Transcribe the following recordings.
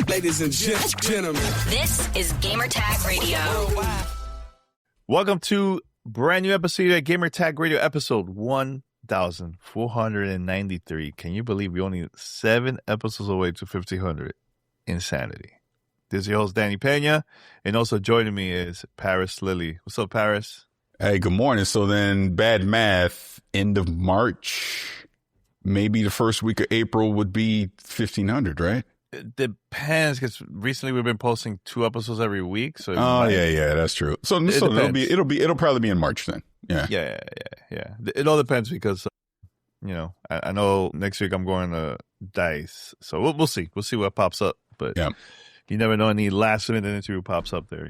Ladies and gentlemen, this is Gamertag Radio. Welcome to brand new episode of Gamertag Radio, episode 1493. Can you believe we only 7 episodes away to 1500? Insanity. This is your host, Danny Pena, and also joining me is Paris Lilly. What's up, Paris? Hey, good morning. So then, bad math, end of March, maybe the first week of April would be 1500, right? It depends, because recently we've been posting 2 episodes every week. So yeah, that's true. So it'll probably be in March then. Yeah. It all depends because I know next week I'm going to DICE, so we'll see. We'll see what pops up, but yeah. You never know, any last minute interview pops up there,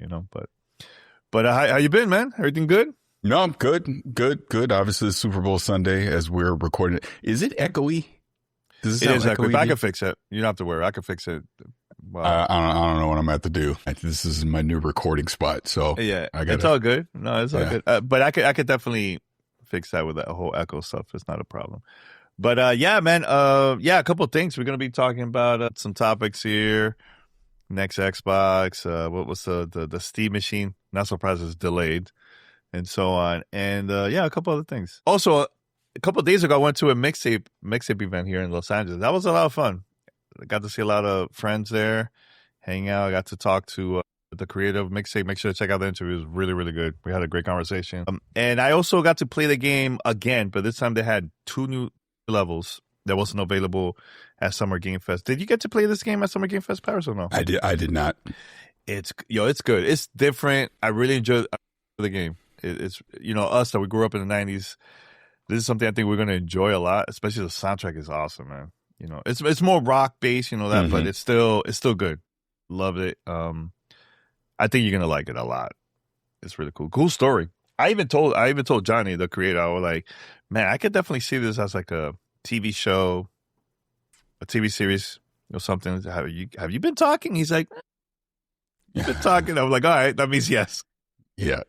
But how you been, man? Everything good? No, I'm good. Obviously, it's Super Bowl Sunday as we're recording it. Is it echoey? Does it sound echoey? I can fix it. You don't have to worry. I can fix it. Wow. I don't know what I'm at to do. This is my new recording spot, so yeah, it's all good. No, it's all good. But I could definitely fix that with that whole echo stuff. It's not a problem. But yeah, man. A couple of things. We're gonna be talking about some topics here. Next Xbox, what was the Steam machine? Not surprised it's delayed, and so on. And a couple other things. Also, a couple of days ago, I went to a mixtape event here in Los Angeles. That was a lot of fun. I got to see a lot of friends there, hang out. I got to talk to the creator of mixtape. Make sure to check out the interview. It was really, really good. We had a great conversation. And I also got to play the game again, but this time they had 2 new levels that wasn't available at Summer Game Fest. Did you get to play this game at Summer Game Fest, Paris, or no? I did not. It's good. It's different. I really enjoyed the game. It's us that we grew up in the 90s. This is something I think we're going to enjoy a lot, especially the soundtrack is awesome, man. It's more rock based, but it's still good. Loved it. I think you're going to like it a lot. It's really cool. Cool story. I even told Johnny, the creator, I was like, man, I could definitely see this as like a TV show, a TV series, or something. Have you been talking? He's like, you've been talking. I'm like, all right, that means yes. Yeah.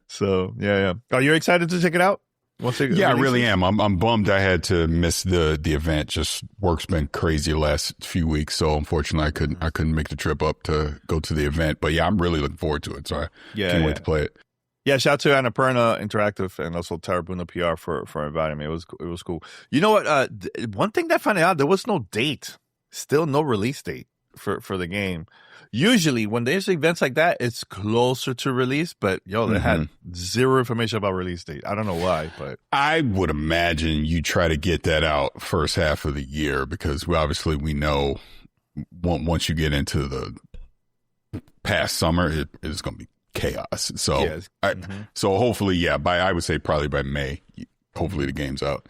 So yeah. Are you excited to check it out? I really am. I'm bummed I had to miss the event. Just work's been crazy the last few weeks, so unfortunately I couldn't make the trip up to go to the event. But yeah, I'm really looking forward to it. So I can't wait to play it. Yeah, shout out to Annapurna Interactive and also Tarabuna PR for inviting me. It was cool. You know what? One thing that I found out, there was no date. Still no release date for the game. Usually when there's events like that, it's closer to release, but they had zero information about release date. I don't know why, but I would imagine you try to get that out first half of the year, because we know once you get into the past summer, it is going to be chaos. So so hopefully, I would say probably by May, hopefully the game's out.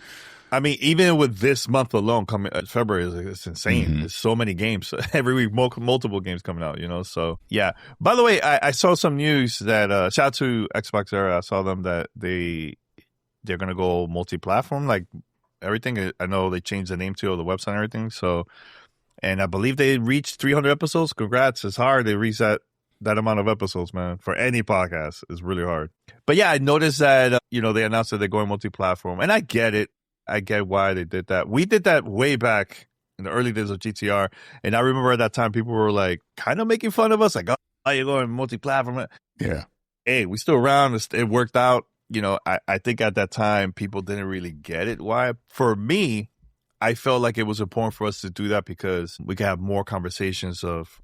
I mean, even with this month alone, coming February, it's insane. There's so many games every week, multiple games coming out. So yeah. By the way, I saw some news that shout out to Xbox Era. I saw them that they're gonna go multi-platform, like everything. I know they changed the name to the website and everything. So, and I believe they reached 300 episodes. Congrats! It's hard. They reached that amount of episodes, man, for any podcast. Is really hard. But yeah, I noticed that they announced that they're going multi-platform, and I get it. I get why they did that. We did that way back in the early days of GTR. And I remember at that time, people were like kind of making fun of us. Like, oh, you're going multi-platform. Yeah. Hey, we still around. It worked out. I think at that time, people didn't really get it. Why? For me, I felt like it was important for us to do that because we could have more conversations of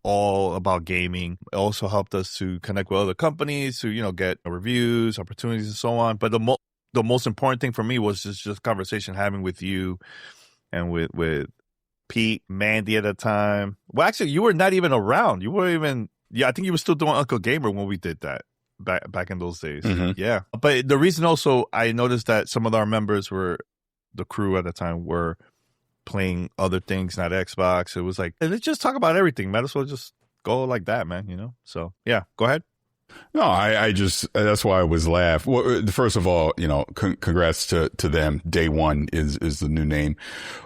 all about gaming. It also helped us to connect with other companies to, get reviews, opportunities, and so on. But the most important thing for me was just conversation having with you and with Pete, Mandy at the time. Well, actually, you were not even around. You weren't even, I think you were still doing Uncle Gamer when we did that back in those days. Yeah. But the reason also, I noticed that some of our members the crew at the time were playing other things, not Xbox. It was like, let's just talk about everything. Might as well just go like that, man, So, yeah, go ahead. No, I just, that's why I was laugh. Well, first of all, congrats to them. Day One is the new name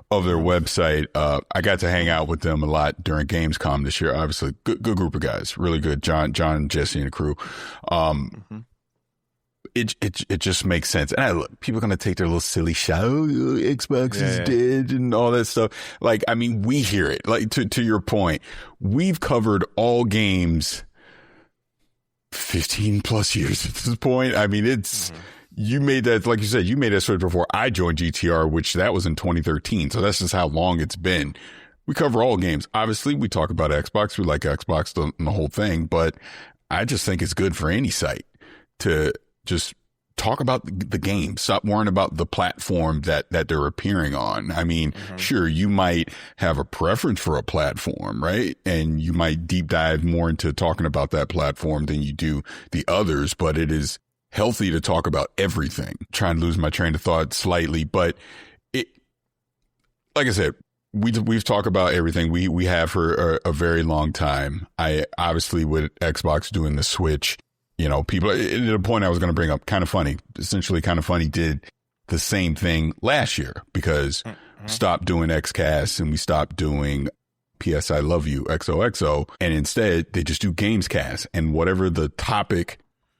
of their website. I got to hang out with them a lot during Gamescom this year. Obviously, good group of guys, really good. John, Jesse, and the crew. it just makes sense. And look, people are going to take their little silly shot. Oh, Xbox is dead and all that stuff. Like, I mean, we hear it. Like, to your point, we've covered all games 15 plus years at this point. I mean, it's, you made that, like you said, you made that switch before I joined GTR, which that was in 2013. So that's just how long it's been. We cover all games. Obviously, we talk about Xbox. We like Xbox, the whole thing. But I just think it's good for any site to just talk about the game. Stop worrying about the platform that they're appearing on. I mean, sure, you might have a preference for a platform, right? And you might deep dive more into talking about that platform than you do the others, but it is healthy to talk about everything. Trying to lose my train of thought slightly, but like I said, we've talked about everything. We have for a very long time. I obviously, with Xbox doing the switch, you know, people, at a point I was going to bring up, Kind of Funny, essentially Kind of Funny did the same thing last year because stopped doing XCast and we stopped doing PS I Love You XOXO. And instead they just do Gamescast, and whatever the topic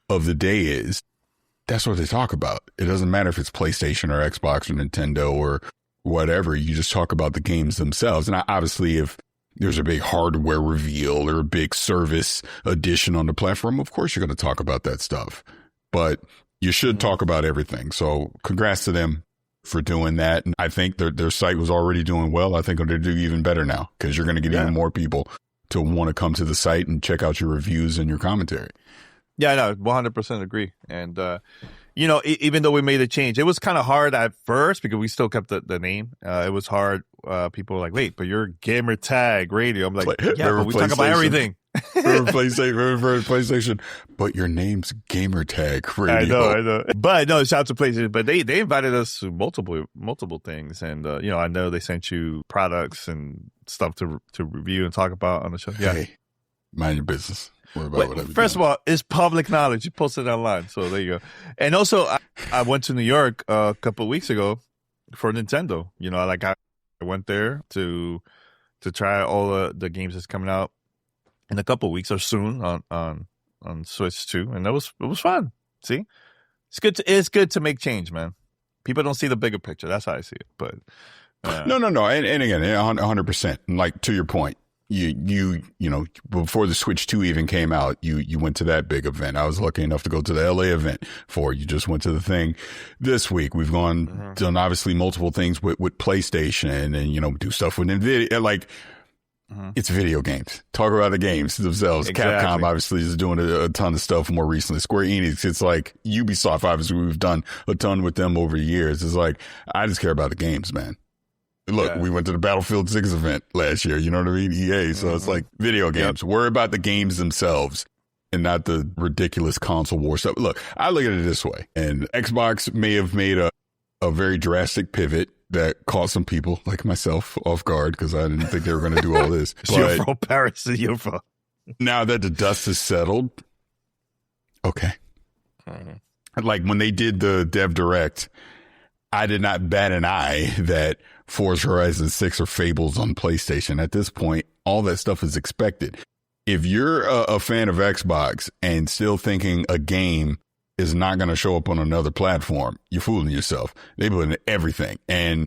of the day is, that's what they talk about. It doesn't matter if it's PlayStation or Xbox or Nintendo or whatever. You just talk about the games themselves. And obviously, if there's a big hardware reveal or a big service addition on the platform, of course you're going to talk about that stuff. But you should talk about everything. So congrats to them for doing that. And I think their site was already doing well. I think they're going to do even better now because you're going to get even more people to want to come to the site and check out your reviews and your commentary. Yeah, no, 100% agree. And, you know, even though we made a change, it was kind of hard at first because we still kept the name. It was hard. People were like, wait, but you're Gamertag Radio. I'm like, yeah, but we talk about everything. Remember PlayStation, but your name's Gamertag Radio. I know. But no, shout out to PlayStation. But they invited us to multiple things. And, you know, I know they sent you products and stuff to review and talk about on the show. Yeah. Hey, mind your business. First of all, it's public knowledge. You posted it online, so there you go. And also, I went to New York a couple of weeks ago for Nintendo. You know, like I went there to try all the games that's coming out in a couple of weeks or soon on Switch 2, and it was fun. See, it's good to make change, man. People don't see the bigger picture. That's how I see it. But no, and again, 100%. Like to your point. You know, before the Switch 2 even came out, you went to that big event. I was lucky enough to go to the LA event for you. Just went to the thing this week. We've done obviously multiple things with PlayStation and, you know, do stuff with NVIDIA. Like, it's video games. Talk about the games themselves. Exactly. Capcom obviously is doing a ton of stuff more recently. Square Enix, it's like Ubisoft, obviously we've done a ton with them over the years. It's like, I just care about the games, man. Look, we went to the Battlefield 6 event last year. You know what I mean? EA. So it's like video games. Worry about the games themselves and not the ridiculous console war stuff. Look, I look at it this way. And Xbox may have made a very drastic pivot that caught some people like myself off guard because I didn't think they were going to do all this. You're from Paris. You're from. Now that the dust is settled, okay. Like when they did the Dev Direct, I did not bat an eye that Forza Horizon 6 or Fables on PlayStation. At this point, all that stuff is expected. If you're a fan of Xbox and still thinking a game is not going to show up on another platform, you're fooling yourself. They put in everything. And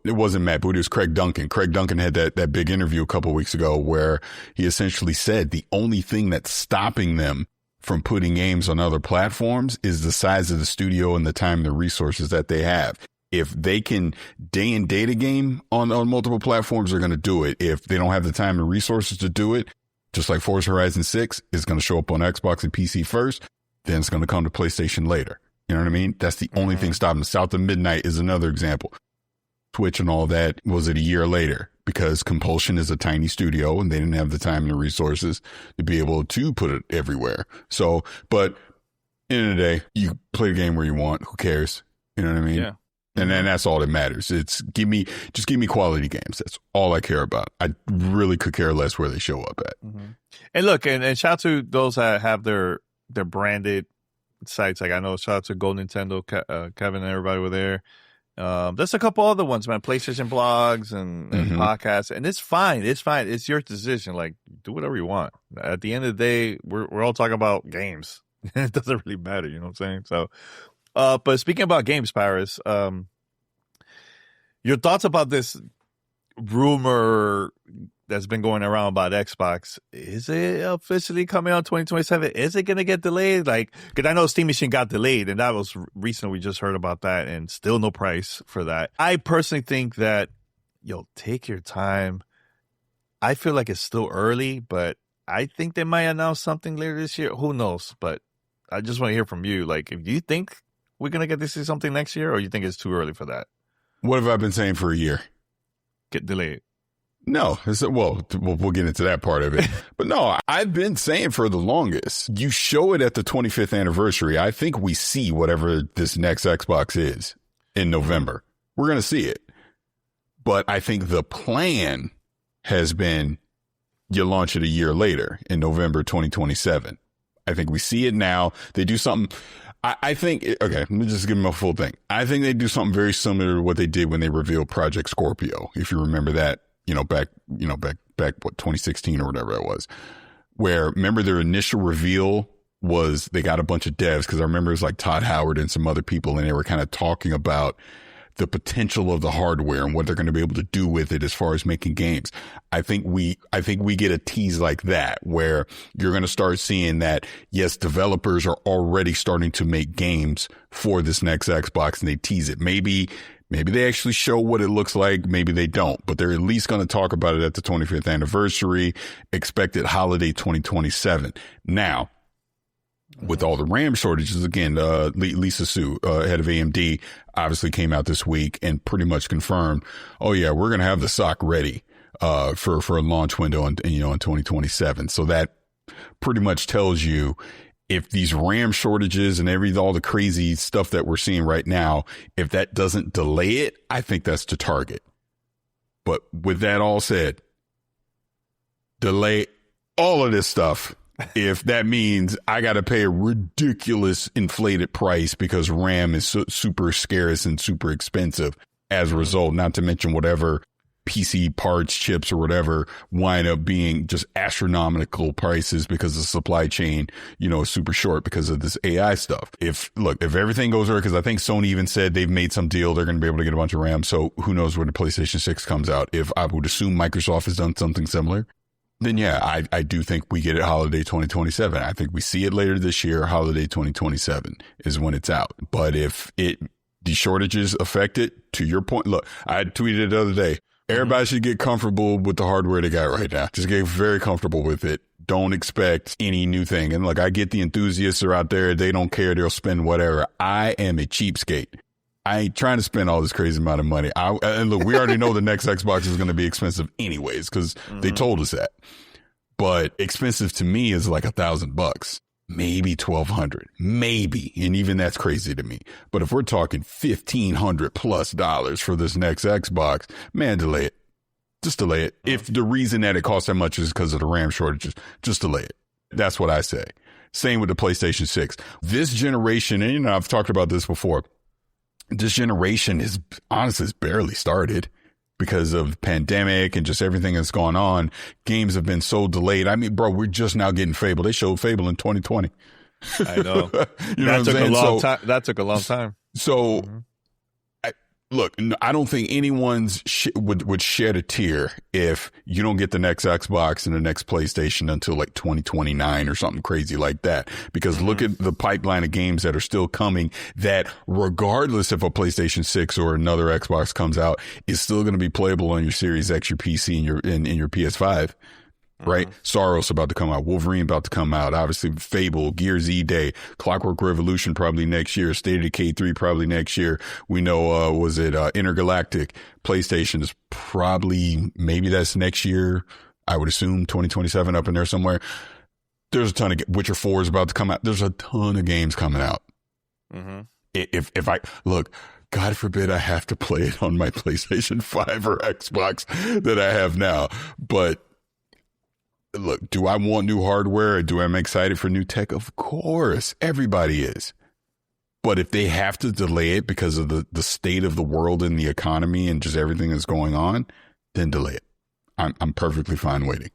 it wasn't Matt Booty, it was Craig Duncan. Craig Duncan had that big interview a couple of weeks ago where he essentially said the only thing that's stopping them from putting games on other platforms is the size of the studio and the time and the resources that they have. If they can day and date a game on multiple platforms, they're going to do it. If they don't have the time and resources to do it, just like Forza Horizon 6 is going to show up on Xbox and PC first, then it's going to come to PlayStation later. You know what I mean? That's the only thing stopping them. South of Midnight is another example. Twitch and all that, was it a year later? Because Compulsion is a tiny studio and they didn't have the time and the resources to be able to put it everywhere. So, but end of the day, you play the game where you want. Who cares? You know what I mean? Yeah. And then that's all that matters. It's give me quality games. That's all I care about. I really could care less where they show up at. And look, and shout out to those that have their branded sites. Like I know, shout out to Go Nintendo, Kevin and everybody were there. There's a couple other ones, man. PlayStation blogs and podcasts, and it's fine. It's your decision. Like, do whatever you want. At the end of the day, we're all talking about games. It doesn't really matter, you know what I'm saying? So, but speaking about games, Paris, your thoughts about this rumor that's been going around about Xbox? Is it officially coming out 2027? Is it going to get delayed? Like, because I know Steam Machine got delayed, and that was recent. We just heard about that, and still no price for that. I personally think that, take your time. I feel like it's still early, but I think they might announce something later this year. Who knows? But I just want to hear from you. Like, if you think we're going to get to see something next year, or you think it's too early for that? What have I been saying for a year? Get delayed. No, we'll get into that part of it. But no, I've been saying for the longest, you show it at the 25th anniversary. I think we see whatever this next Xbox is in November. We're going to see it. But I think the plan has been you launch it a year later in November 2027. I think we see it now. They do something. I think, okay, let me just give them a full thing. I think they do something very similar to what they did when they revealed Project Scorpio. If you remember that, back, what, 2016 or whatever it was, where remember their initial reveal was they got a bunch of devs. Cause I remember it was like Todd Howard and some other people, and they were kind of talking about the potential of the hardware and what they're going to be able to do with it as far as making games. I think we get a tease like that where you're going to start seeing that, yes, developers are already starting to make games for this next Xbox, and they tease it. Maybe they actually show what it looks like. Maybe they don't, but they're at least going to talk about it at the 25th anniversary, expected holiday 2027. Now, with all the RAM shortages, again, Lisa Su, head of AMD, obviously came out this week and pretty much confirmed, oh yeah, we're going to have the SoC ready, for a launch window in 2027. So that pretty much tells you if these RAM shortages and all the crazy stuff that we're seeing right now, if that doesn't delay it, I think that's to target. But with that all said, delay all of this stuff. If that means I got to pay a ridiculous inflated price because RAM is super scarce and super expensive as a result, not to mention whatever PC parts, chips or whatever wind up being just astronomical prices because the supply chain, is super short because of this AI stuff. If everything goes right, because I think Sony even said they've made some deal, they're going to be able to get a bunch of RAM. So who knows when the PlayStation 6 comes out. If I would assume Microsoft has done something similar, then yeah, I do think we get it holiday 2027. I think we see it later this year. Holiday 2027 is when it's out. But if the shortages affect it, to your point, look, I tweeted it the other day. Everybody should get comfortable with the hardware they got right now. Just get very comfortable with it. Don't expect any new thing. And look, I get the enthusiasts are out there. They don't care. They'll spend whatever. I am a cheapskate. I ain't trying to spend all this crazy amount of money. And look, we already know the next Xbox is going to be expensive anyways, because they told us that. But expensive to me is like $1,000, maybe $1,200, maybe. And even that's crazy to me. But if we're talking $1,500+ for this next Xbox, man, delay it. Just delay it. If the reason that it costs that much is because of the RAM shortages, just delay it. That's what I say. Same with the PlayStation 6. This generation, and I've talked about this before, this generation is honestly barely started because of the pandemic and just everything that's gone on. Games have been so delayed. I mean, bro, we're just now getting Fable. They showed Fable in 2020. I know. That took a long time. So look, I don't think anyone's would shed a tear if you don't get the next Xbox and the next PlayStation until like 2029 or something crazy like that. Because look at the pipeline of games that are still coming that, regardless if a PlayStation 6 or another Xbox comes out, is still going to be playable on your Series X, your PC, and your PS5. Right? Soros about to come out. Wolverine about to come out. Obviously, Fable, Gears E-Day, Clockwork Revolution probably next year. State of Decay 3 probably next year. We know, Intergalactic. PlayStation is probably, maybe that's next year. I would assume 2027 up in there somewhere. There's a ton of, Witcher 4 is about to come out. There's a ton of games coming out. If I, look, God forbid I have to play it on my PlayStation 5 or Xbox that I have now. But look, do I want new hardware or do I am excited for new tech? Of course, everybody is. But if they have to delay it because of the state of the world and the economy and just everything that's going on, then delay it. I'm perfectly fine waiting.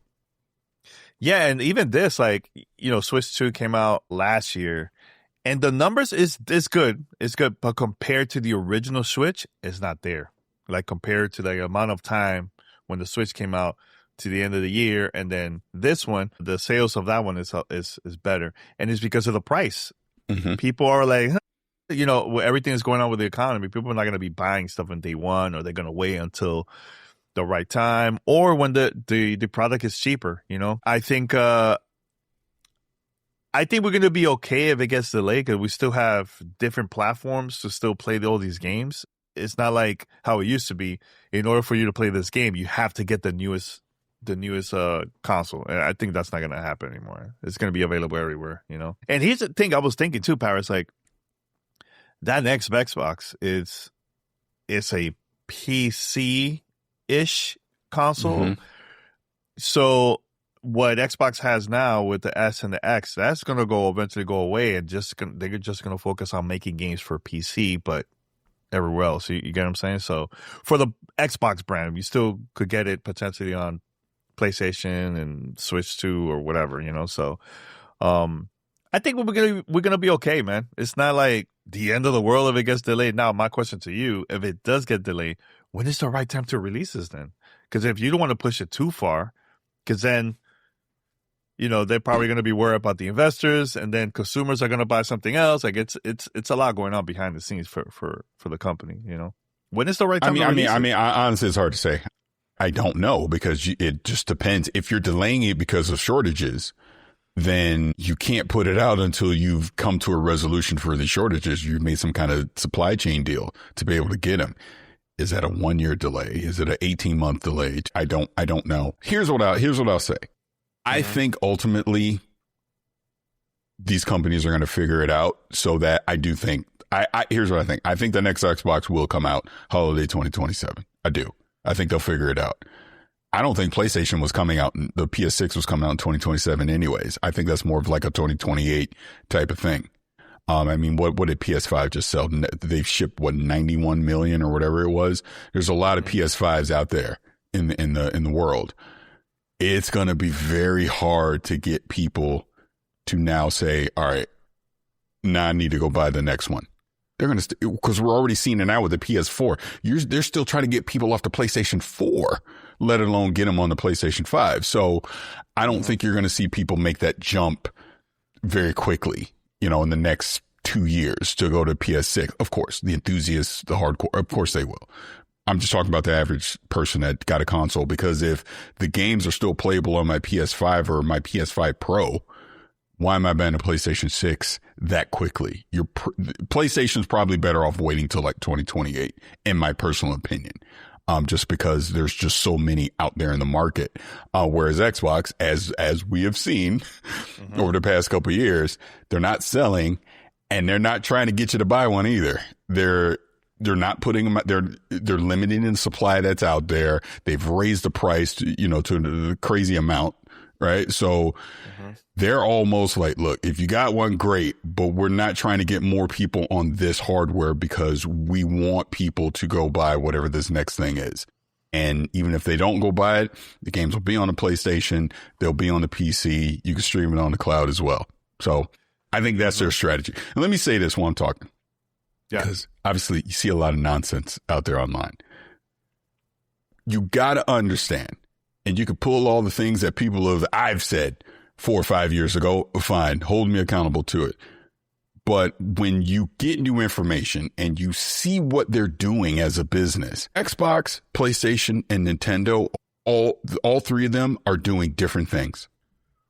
Yeah, and even this, like, Switch 2 came out last year, and the numbers is good. It's good, but compared to the original Switch, it's not there. Like, compared to the amount of time when the Switch came out to the end of the year, and then this one, the sales of that one is better, and it's because of the price. Mm-hmm. People are like, everything is going on with the economy. People are not going to be buying stuff on day one, or they're going to wait until the right time, or when the product is cheaper. I think we're going to be okay if it gets delayed, because we still have different platforms to still play all these games. It's not like how it used to be. In order for you to play this game, you have to get the newest console, and I think that's not going to happen anymore. It's going to be available everywhere. And here's the thing I was thinking too, Paris, like, that next Xbox is a PC ish console. Mm-hmm. So what Xbox has now with the S and the X, that's going to eventually go away, and they're just going to focus on making games for PC, but everywhere else. You get what I'm saying? So for the Xbox brand, you still could get it potentially on PlayStation and Switch 2 or whatever, So I think we're gonna be okay, man. It's not like the end of the world if it gets delayed. Now, my question to you, if it does get delayed, when is the right time to release this then? Because if you don't want to push it too far, because then, they're probably going to be worried about the investors, and then consumers are going to buy something else. Like, it's a lot going on behind the scenes for the company, When is the right time to release it? Honestly, it's hard to say. I don't know, because it just depends. If you're delaying it because of shortages, then you can't put it out until you've come to a resolution for the shortages. You've made some kind of supply chain deal to be able to get them. Is that a 1-year delay? Is it an 18-month delay? I don't know. Here's what I'll say. I think ultimately these companies are going to figure it out, so that I do think here's what I think. I think the next Xbox will come out holiday 2027. I do. I think they'll figure it out. I don't think PlayStation was coming out, the PS6 was coming out in 2027 anyways. I think that's more of like a 2028 type of thing. What did PS5 just sell? They've shipped 91 million or whatever it was. There's a lot of PS5s out there in the world. It's going to be very hard to get people to now say, all right, now I need to go buy the next one. They're going to, because we're already seeing it now with the PS4. They're still trying to get people off the PlayStation 4, let alone get them on the PlayStation 5. So I don't think you're going to see people make that jump very quickly, in the next 2 years to go to PS6. Of course, the enthusiasts, the hardcore, of course they will. I'm just talking about the average person that got a console, because if the games are still playable on my PS5 or my PS5 Pro, why am I buying a PlayStation 6 that quickly? PlayStation's probably better off waiting till like 2028, in my personal opinion. Just because there's just so many out there in the market. Whereas Xbox, as we have seen over the past couple of years, they're not selling, and they're not trying to get you to buy one either. They're not putting them, they're limiting the supply that's out there. They've raised the price to the crazy amount. Right. So they're almost like, look, if you got one, great, but we're not trying to get more people on this hardware, because we want people to go buy whatever this next thing is. And even if they don't go buy it, the games will be on the PlayStation. They'll be on the PC. You can stream it on the cloud as well. So I think that's their strategy. And let me say this while I'm talking. Yeah. Because obviously you see a lot of nonsense out there online. You got to understand. And you can pull all the things that I've said 4 or 5 years ago. Fine. Hold me accountable to it. But when you get new information and you see what they're doing as a business, Xbox, PlayStation, and Nintendo, all three of them are doing different things.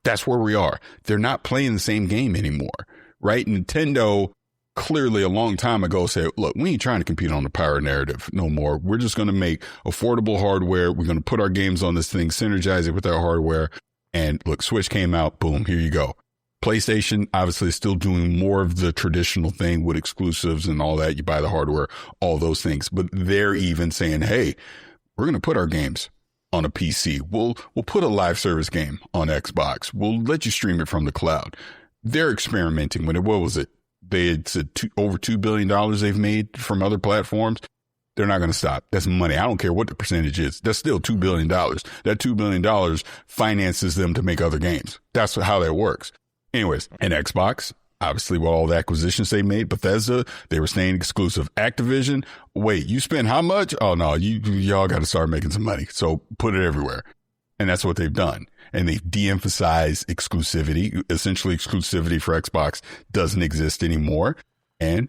That's where we are. They're not playing the same game anymore, right? Nintendo clearly a long time ago said, look, we ain't trying to compete on the power narrative no more. We're just going to make affordable hardware. We're going to put our games on this thing, synergize it with our hardware. And look, Switch came out. Boom, here you go. PlayStation obviously is still doing more of the traditional thing with exclusives and all that. You buy the hardware, all those things. But they're even saying, hey, we're going to put our games on a PC. We'll put a live service game on Xbox. We'll let you stream it from the cloud. They're experimenting with it. What was it? They had said over $2 billion they've made from other platforms. They're not going to stop. That's money. I don't care what the percentage is. That's still $2 billion. That $2 billion finances them to make other games. That's how that works. Anyways, and Xbox, obviously with all the acquisitions they made, Bethesda, they were staying exclusive. Activision, wait, you spend how much? Oh no, y'all got to start making some money. So put it everywhere. And that's what they've done. And they've de-emphasized exclusivity. Essentially, exclusivity for Xbox doesn't exist anymore. And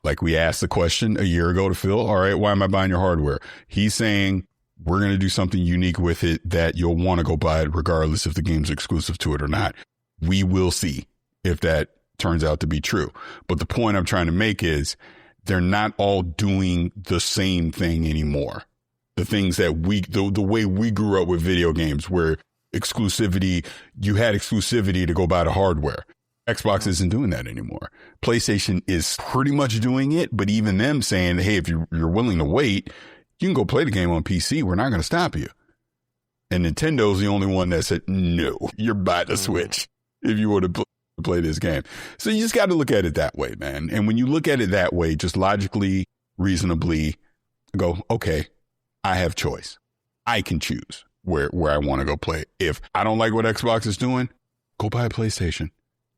like we asked the question a year ago to Phil, all right, why am I buying your hardware? He's saying we're going to do something unique with it that you'll want to go buy it regardless if the game's exclusive to it or not. We will see if that turns out to be true. But the point I'm trying to make is they're not all doing the same thing anymore. The things that the way we grew up with video games where exclusivity, you had exclusivity to go buy the hardware. Xbox isn't doing that anymore. PlayStation is pretty much doing it, but even them saying, hey, if you're willing to wait, you can go play the game on PC. We're not going to stop you. And Nintendo's the only one that said, no, you're buying the Switch if you want to play this game. So you just got to look at it that way, man. And when you look at it that way, just logically, reasonably go, okay, I have choice. I can choose where I want to go play. If I don't like what Xbox is doing, go buy a PlayStation.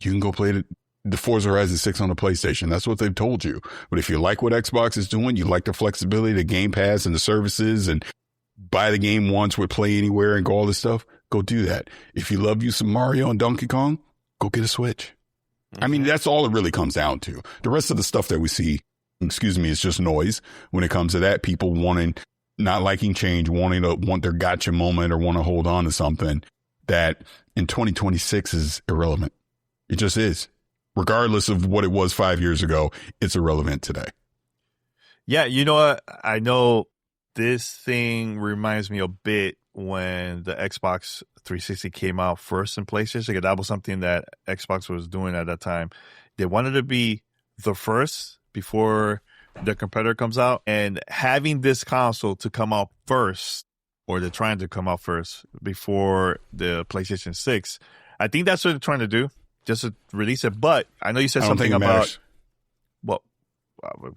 You can go play the Forza Horizon 6 on the PlayStation. That's what they've told you. But if you like what Xbox is doing, you like the flexibility, the Game Pass and the services and buy the game once with Play Anywhere and go all this stuff, go do that. If you love you some Mario and Donkey Kong, go get a Switch. I mean, that's all it really comes down to. The rest of the stuff that we see, is just noise when it comes to that. People not liking change, want their gotcha moment or want to hold on to something that in 2026 is irrelevant. It just is. Regardless of what it was 5 years ago, it's irrelevant today. Yeah, you know what? I know this thing reminds me a bit when the Xbox 360 came out first in PlayStation. That was something that Xbox was doing at that time. They wanted to be the first before the competitor comes out. And having this console to come out first, or they're trying to come out first before the PlayStation 6, I think that's what they're trying to do. Just to release it. But I know you said something about, well,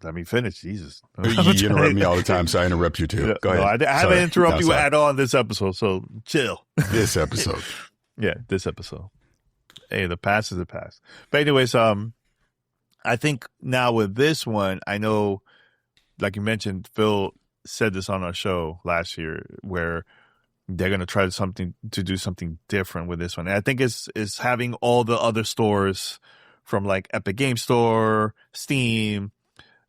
let me finish. Jesus. You interrupt me all the time, so I interrupt you too. Go ahead. I haven't interrupted you at all in this episode, so chill. This episode. Yeah, this episode. Hey, the past is the past. But anyways, I think now with this one, I know, like you mentioned, Phil said this on our show last year, where they're going to try to do something different with this one. And I think it's having all the other stores from like Epic Game Store, Steam,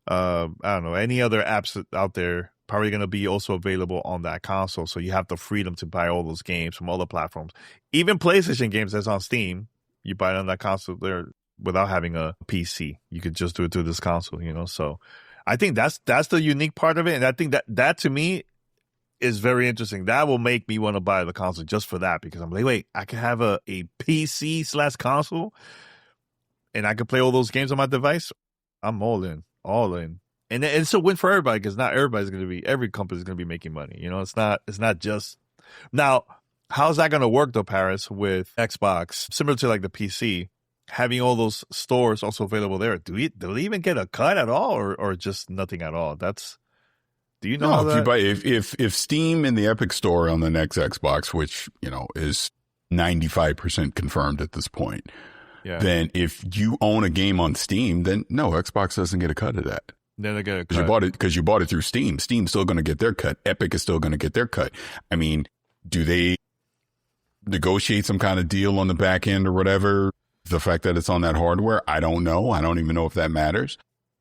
I don't know, any other apps out there probably going to be also available on that console. So you have the freedom to buy all those games from all the platforms. Even PlayStation games that's on Steam, you buy it on that console there without having a PC. You could just do it through this console, So I think that's the unique part of it. And I think that to me is very interesting. That will make me want to buy the console just for that, because I'm like, wait, I can have a PC/console and I can play all those games on my device. I'm all in. And it's a win for everybody, because not everybody's going to be, every company's going to be making money. It's not just. Now, how's that going to work though, Paris, with Xbox, similar to like the PC, having all those stores also available there? Do they even get a cut at all, or just nothing at all? Do you know? No, if Steam and the Epic Store on the next Xbox, which is 95% confirmed at this point, then if you own a game on Steam, then no, Xbox doesn't get a cut of that. Then they get a cut because you bought it through Steam. Steam's still going to get their cut. Epic is still going to get their cut. I mean, do they negotiate some kind of deal on the back end or whatever? The fact that it's on that hardware, I don't know. I don't even know if that matters,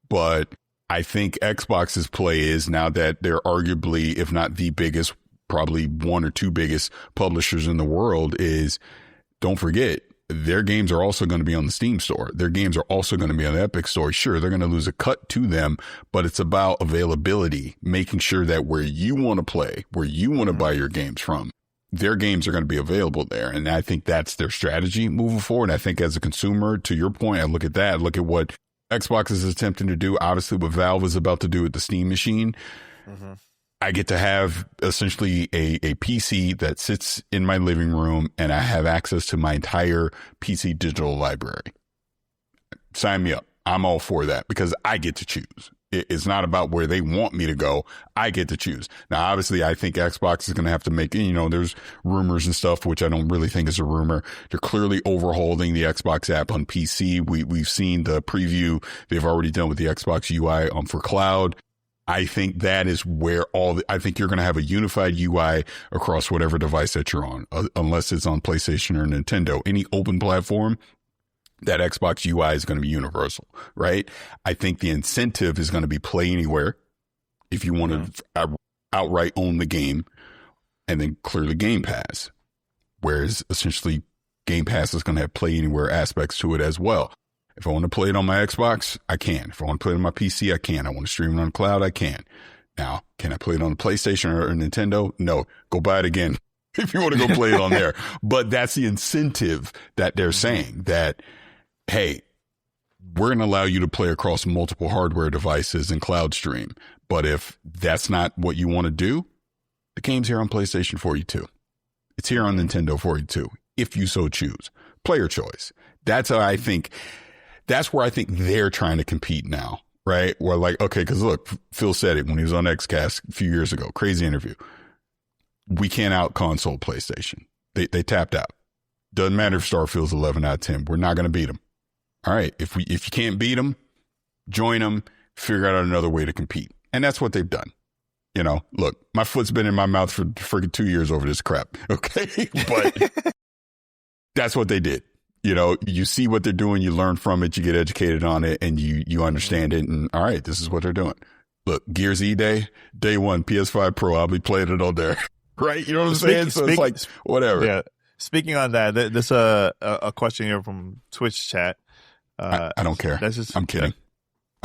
but I think Xbox's play is, now that they're arguably, if not the biggest, probably one or two biggest publishers in the world, is don't forget, their games are also going to be on the Steam store. Their games are also going to be on the Epic store. Sure, they're going to lose a cut to them, but it's about availability, making sure that where you want to play, where you want to buy your games from, their games are going to be available there. And I think that's their strategy moving forward. I think as a consumer, to your point, I look at that, look at what Xbox is attempting to do, obviously what Valve is about to do with the Steam machine. Mm-hmm. I get to have essentially a PC that sits in my living room, and I have access to my entire PC digital library. Sign me up. I'm all for that, because I get to choose. It's not about where they want me to go. I get to choose. Now, obviously, I think Xbox is going to have to make, there's rumors and stuff, which I don't really think is a rumor. They're clearly overhauling the Xbox app on PC. We've seen the preview they've already done with the Xbox UI for cloud. I think that is where I think you're going to have a unified UI across whatever device that you're on, unless it's on PlayStation or Nintendo. Any open platform, that Xbox UI is going to be universal, right? I think the incentive is going to be play anywhere if you want to outright own the game, and then clearly Game Pass, whereas essentially Game Pass is going to have play anywhere aspects to it as well. If I want to play it on my Xbox, I can. If I want to play it on my PC, I can. I want to stream it on the cloud, I can. Now, can I play it on the PlayStation or Nintendo? No. Go buy it again if you want to go play it on there. But that's the incentive that they're saying, that hey, we're going to allow you to play across multiple hardware devices and cloud stream. But if that's not what you want to do, the game's here on PlayStation for you too. It's here on Nintendo for you too, if you so choose. Player choice. That's where I think they're trying to compete now, right? Where like, okay, because look, Phil said it when he was on XCast a few years ago. Crazy interview. We can't out console PlayStation. They tapped out. Doesn't matter if Starfield's 11 out of 10. We're not going to beat them. All right, if you can't beat them, join them, figure out another way to compete. And that's what they've done. Look, my foot's been in my mouth for freaking 2 years over this crap. Okay. But that's what they did. You see what they're doing, you learn from it, you get educated on it, and you understand it. And all right, this is what they're doing. Look, Gears day one, PS5 Pro, I'll be playing it all there. Right? You know what I'm saying? So it's like, whatever. Yeah. Speaking on that, there's a question here from Twitch chat. I don't care. I'm kidding.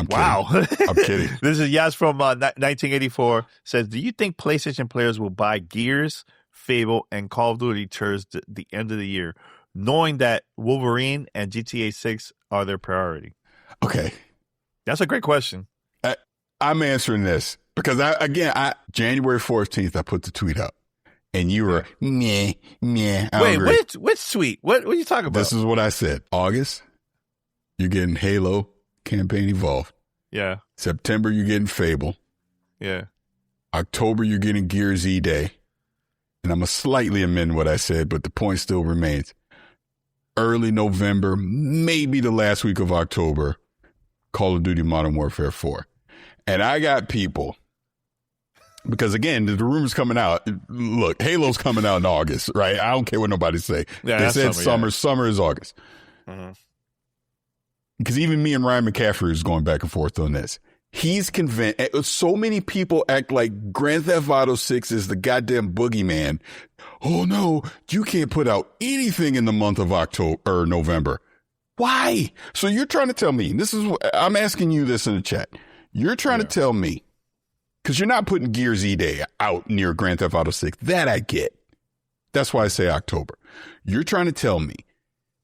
Wow. I'm kidding. This is Yas from 1984. Says, do you think PlayStation players will buy Gears, Fable, and Call of Duty towards the end of the year, knowing that Wolverine and GTA 6 are their priority? Okay. That's a great question. I'm answering this because January 14th, I put the tweet up. And you were, meh. Wait, which tweet? What are you talking about? This is what I said. August, you're getting Halo Campaign Evolved. Yeah. September, you're getting Fable. Yeah. October, you're getting Gears Day. And I'm going to slightly amend what I said, but the point still remains. Early November, maybe the last week of October, Call of Duty Modern Warfare 4. And I got people, because again, the rumors coming out. Look, Halo's coming out in August, right? I don't care what nobody say. Yeah, they said summer. Summer is August. Because even me and Ryan McCaffrey is going back and forth on this. He's convinced. So many people act like Grand Theft Auto 6 is the goddamn boogeyman. Oh no, you can't put out anything in the month of October or November. Why? So you're trying to tell me, I'm asking you this in the chat. You're trying to tell me, because you're not putting Gears Day out near Grand Theft Auto 6. That I get. That's why I say October. You're trying to tell me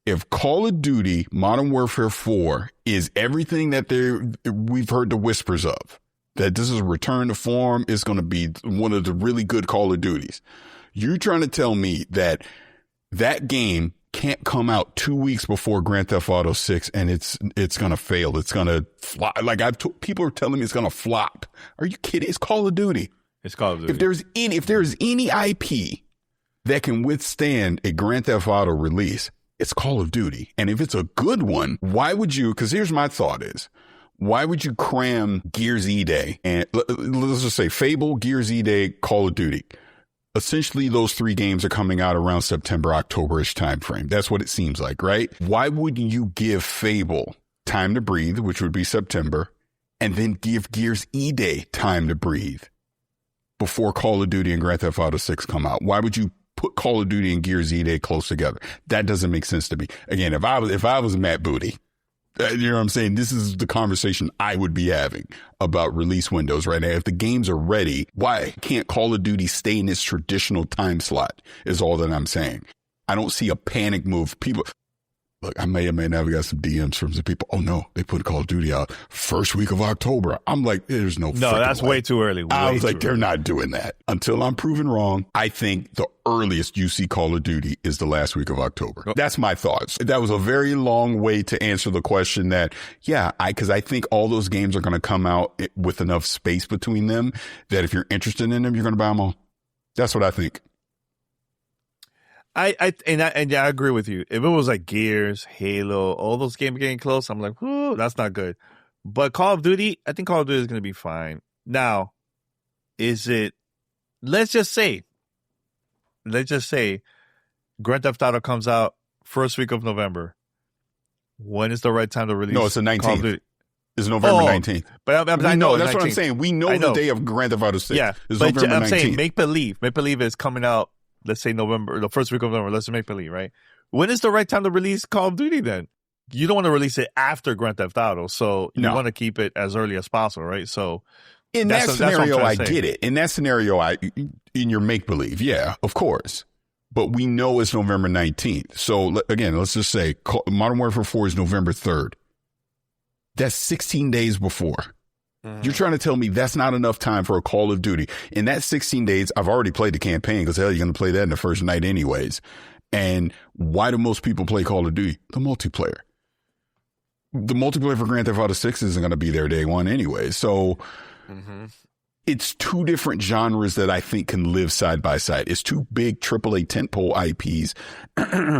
if Call of Duty Modern Warfare 4 is everything that we've heard the whispers of, that this is a return to form, is going to be one of the really good Call of Duties. You're trying to tell me that game can't come out 2 weeks before Grand Theft Auto 6 and it's going to fail. It's going to flop. Like people are telling me it's going to flop. Are you kidding? It's Call of Duty. It's Call of Duty. If there's any IP that can withstand a Grand Theft Auto release, it's Call of Duty. And if it's a good one, why would you, because here's my thought is, why would you cram Gears Day and let's just say Fable, Gears Day, Call of Duty? Essentially, those three games are coming out around September, October-ish timeframe. That's what it seems like, right? Why wouldn't you give Fable time to breathe, which would be September, and then give Gears Day time to breathe before Call of Duty and Grand Theft Auto 6 come out? Why would you put Call of Duty and Gears Day close together? That doesn't make sense to me. Again, if I was Matt Booty, you know what I'm saying? This is the conversation I would be having about release windows right now. If the games are ready, why can't Call of Duty stay in its traditional time slot is all that I'm saying. I don't see a panic move. Look, I may or may not have got some DMs from some people. Oh no, they put Call of Duty out first week of October. I'm like, there's no that's way. way too early. I was like, they're not doing that. Until I'm proven wrong, I think the earliest you see Call of Duty is the last week of October. That's my thoughts. That was a very long way to answer the question that, because I think all those games are going to come out with enough space between them that if you're interested in them, you're going to buy them all. That's what I think. I agree with you. If it was like Gears, Halo, all those games getting close, I'm like, whoo, that's not good. But Call of Duty, I think Call of Duty is going to be fine. Now, let's just say Grand Theft Auto comes out first week of November. When is the right time to release? No, it's the 19th. It's November 19th. But I know that's 19th. what I'm saying. We know the day of Grand Theft Auto 6. Yeah, it's but November I'm 19th. saying make believe is coming out. Let's say November, the first week of November. Let's make believe, right? When is the right time to release Call of Duty? Then you don't want to release it after Grand Theft Auto, so you want to keep it as early as possible, right? So in that scenario, I get it. In that scenario, in your make believe, yeah, of course. But we know it's November 19th. So again, let's just say Modern Warfare 4 is November 3rd. That's 16 days before. You're trying to tell me that's not enough time for a Call of Duty. In that 16 days, I've already played the campaign because hell, you're going to play that in the first night anyways. And why do most people play Call of Duty? The multiplayer. The multiplayer for Grand Theft Auto 6 isn't going to be there day one anyway. So it's two different genres that I think can live side by side. It's two big AAA tentpole IPs,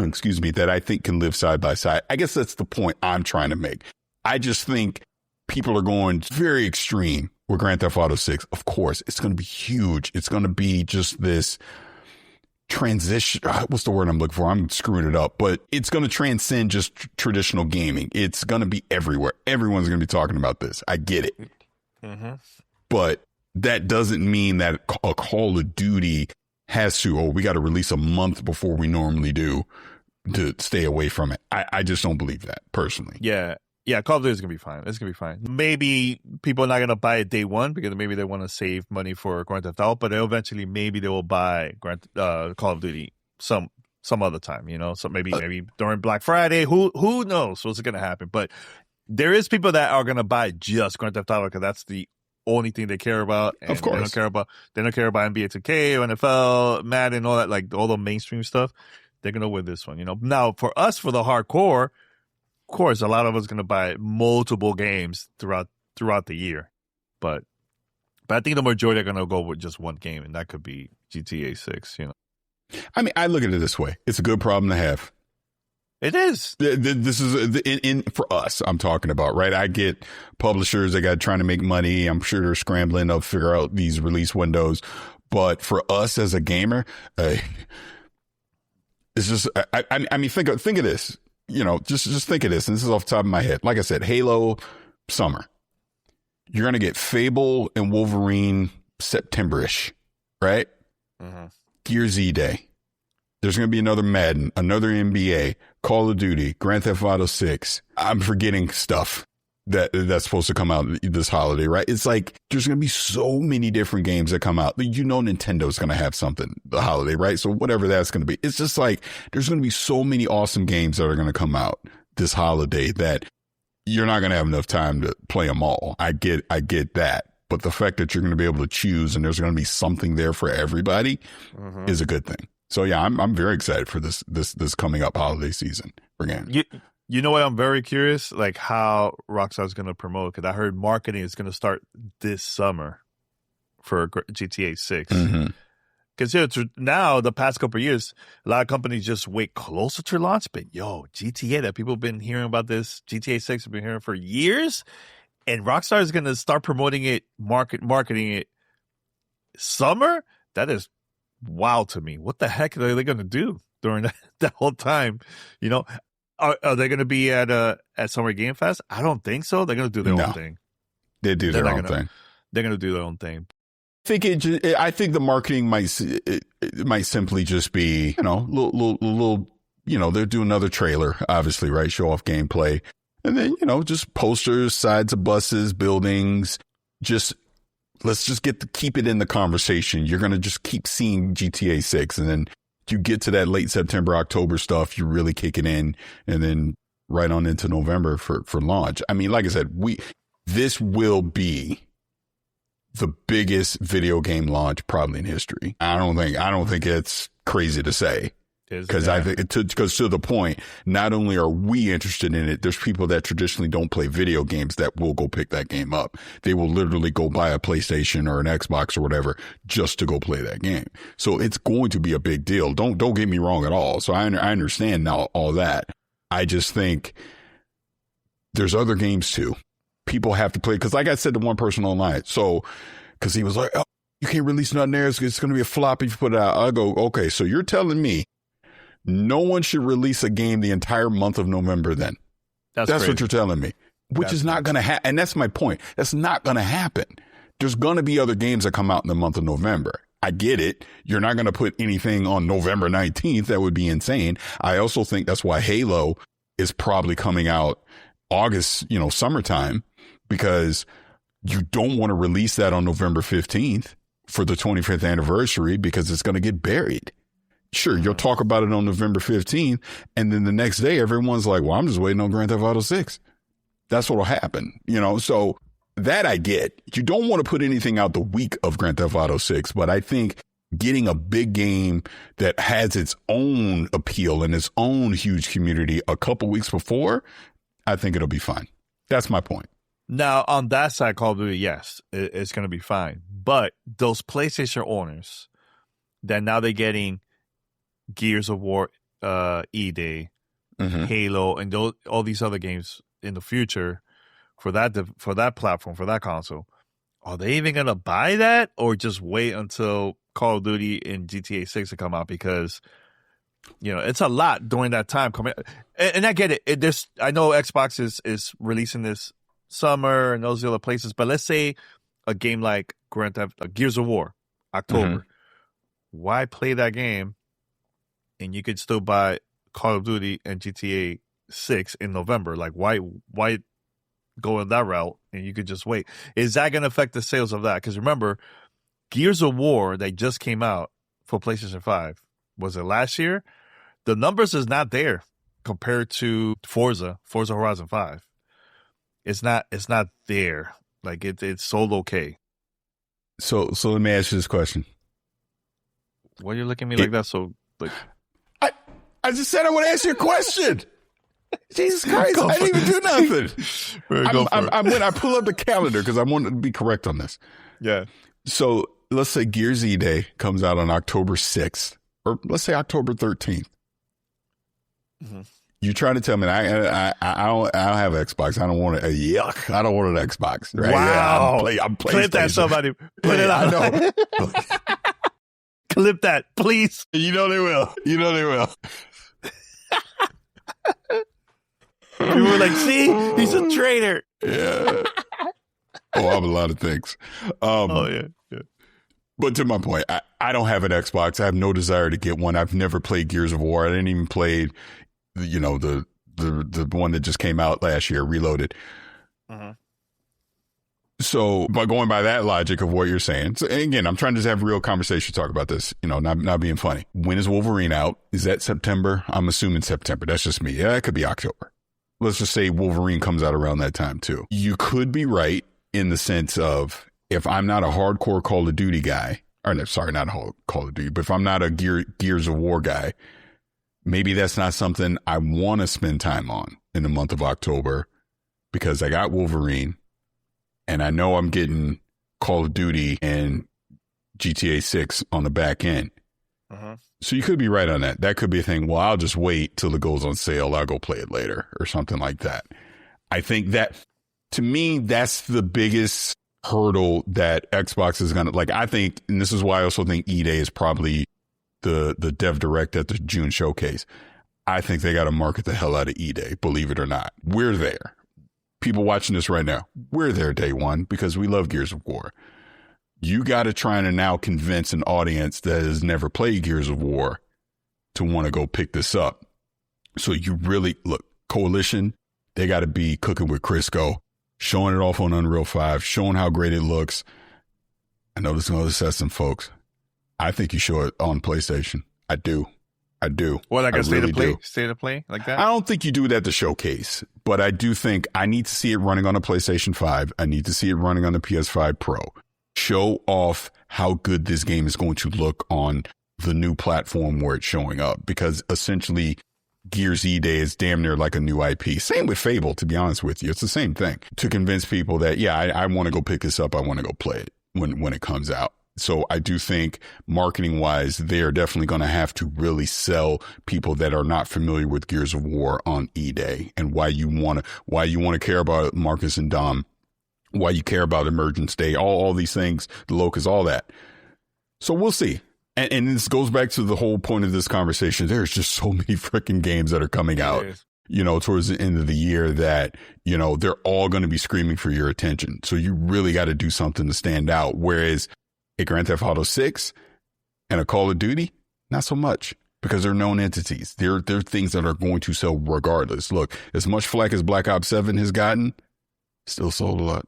excuse me, that I think can live side by side. I guess that's the point I'm trying to make. I just think people are going very extreme with Grand Theft Auto 6. Of course, it's going to be huge. It's going to be just this transition. What's the word I'm looking for? I'm screwing it up, but it's going to transcend just traditional gaming. It's going to be everywhere. Everyone's going to be talking about this. I get it. But that doesn't mean that a Call of Duty has to, we got to release a month before we normally do to stay away from it. I just don't believe that personally. Yeah, Call of Duty is going to be fine. It's going to be fine. Maybe people are not going to buy it day one because maybe they want to save money for Grand Theft Auto, but eventually maybe they will buy Call of Duty some other time, So maybe during Black Friday. Who knows what's going to happen? But there is people that are going to buy just Grand Theft Auto because that's the only thing they care about. And of course. They don't care about NBA 2K or NFL, Madden, all that, like all the mainstream stuff. They're going to win this one, Now, for us, for the hardcore, of course, a lot of us are going to buy multiple games throughout the year, but I think the majority are going to go with just one game, and that could be GTA 6. I mean, I look at it this way: it's a good problem to have. It is. This is in for us. I'm talking about, right? I get publishers that got trying to make money. I'm sure they're scrambling to figure out these release windows, but for us as a gamer, it's just. I mean, think of this. Just think of this, and this is off the top of my head. Like I said, Halo summer. You're going to get Fable and Wolverine September-ish, right? Gear Z Day. There's going to be another Madden, another NBA, Call of Duty, Grand Theft Auto 6. I'm forgetting stuff that's supposed to come out this holiday, right? It's like there's going to be so many different games that come out. Nintendo's going to have something the holiday, right? So whatever that's going to be, it's just like there's going to be so many awesome games that are going to come out this holiday that you're not going to have enough time to play them all. I get that. But the fact that you're going to be able to choose and there's going to be something there for everybody is a good thing. So yeah, I'm very excited for this coming up holiday season for games. You know what? I'm very curious, like how Rockstar is going to promote, because I heard marketing is going to start this summer for GTA 6. Because now, the past couple of years, a lot of companies just wait closer to launch. But GTA, that people have been hearing about this, GTA 6 have been hearing for years, and Rockstar is going to start promoting it, marketing it summer. That is wild to me. What the heck are they going to do during that whole time? Are they going to be at Summer Game Fest? I don't think so. They're going to do their own thing. They do their own thing. They're going to do their own thing. I think the marketing might simply just be, little, they'll do another trailer, obviously, right? Show off gameplay. And then, just posters, sides of buses, buildings. Let's just keep it in the conversation. You're going to just keep seeing GTA 6 and then you get to that late September, October stuff, you really kick it in, and then right on into November for launch. I mean, like I said, this will be the biggest video game launch probably in history. I don't think it's crazy to say. Because I think because to the point, not only are we interested in it, there's people that traditionally don't play video games that will go pick that game up. They will literally go buy a PlayStation or an Xbox or whatever just to go play that game. So it's going to be a big deal. Don't get me wrong at all. So I understand now all that. I just think there's other games too. People have to play, because like I said to one person online, so because he was like, oh, you can't release nothing there. It's going to be a flop if you put it out. I go, okay, so you're telling me no one should release a game the entire month of November then. That's what you're telling me, which is not going to happen. And that's my point. That's not going to happen. There's going to be other games that come out in the month of November. I get it. You're not going to put anything on November 19th. That would be insane. I also think that's why Halo is probably coming out August, summertime, because you don't want to release that on November 15th for the 25th anniversary because it's going to get buried. Sure, you'll talk about it on November 15th, and then the next day, everyone's like, well, I'm just waiting on Grand Theft Auto 6. That's what will happen, So that I get. You don't want to put anything out the week of Grand Theft Auto 6, but I think getting a big game that has its own appeal and its own huge community a couple weeks before, I think it'll be fine. That's my point. Now, on that side, Call of Duty, yes, it's going to be fine. But those PlayStation owners that now they're getting Gears of War, E-Day, Halo, and all these other games in the future for that platform, for that console, are they even going to buy that or just wait until Call of Duty and GTA 6 to come out? Because, it's a lot during that time coming. And I get it. I know Xbox is releasing this summer and those other places, but let's say a game like Gears of War, October. Why play that game? And you could still buy Call of Duty and GTA 6 in November. Like, why go in that route? And you could just wait. Is that going to affect the sales of that? Because remember, Gears of War that just came out for PlayStation 5, was it last year? The numbers is not there compared to Forza Horizon 5. It's not there. Like, it's sold okay. So let me ask you this question. Why are you looking at me like that? So, like, I just said I would ask you a question. Jesus Christ, I didn't even do nothing. When I pull up the calendar, because I want to be correct on this. Yeah. So let's say Gears E-Day comes out on October 6th, or let's say October 13th. You trying to tell me I don't have an Xbox. I don't want it. Yuck. I don't want an Xbox. Right? Wow. Yeah, I'm Clip that, somebody. Put it out. I know. Clip that, please. You know they will. People were like, see, he's a traitor. Yeah. Oh, I'm a lot of things. Yeah. But to my point, I don't have an Xbox. I have no desire to get one. I've never played Gears of War. I didn't even play, the one that just came out last year, Reloaded. So, by going by that logic of what you're saying, so, and again, I'm trying to just have a real conversation, talk about this, not being funny. When is Wolverine out? Is that September? I'm assuming September. That's just me. Yeah, it could be October. Let's just say Wolverine comes out around that time too. You could be right in the sense of, if I'm not a hardcore Call of Duty guy, or no, sorry, not a Call of Duty, but if I'm not a Gears of War guy, maybe that's not something I want to spend time on in the month of October, because I got Wolverine. And I know I'm getting Call of Duty and GTA 6 on the back end. So you could be right on that. That could be a thing. Well, I'll just wait till it goes on sale. I'll go play it later or something like that. I think that, to me, that's the biggest hurdle that Xbox is going to, like, I think, and this is why I also think E-Day is probably the Dev Direct at the June showcase. I think they got to market the hell out of E-Day, believe it or not. We're there. People watching this right now, we're there day one because we love Gears of War. You got to try and now convince an audience that has never played Gears of War to want to go pick this up. So you really, look, Coalition, they got to be cooking with Crisco, showing it off on Unreal 5, showing how great it looks. I know this is going to upset some folks. I think you show it on PlayStation. I do. I do. Well, like I a state really of play, do. state of play like that. I don't think you do it at the showcase, but I do think I need to see it running on a PlayStation 5. I need to see it running on the PS5 Pro. Show off how good this game is going to look on the new platform where it's showing up, because essentially Gears E-Day is damn near like a new IP. Same with Fable, to be honest with you. It's the same thing. To convince people that, yeah, I want to go pick this up. I want to go play it when it comes out. So I do think marketing wise, they're definitely going to have to really sell people that are not familiar with Gears of War on E-Day, and why you want to care about Marcus and Dom, why you care about Emergence Day, all these things, the Locust, all that. So we'll see. And this goes back to the whole point of this conversation. There's just so many freaking games that are coming out, towards the end of the year that, they're all going to be screaming for your attention. So you really got to do something to stand out. Whereas a Grand Theft Auto 6 and a Call of Duty, not so much, because they're known entities. They're things that are going to sell regardless. Look, as much flack as Black Ops 7 has gotten, still sold a lot.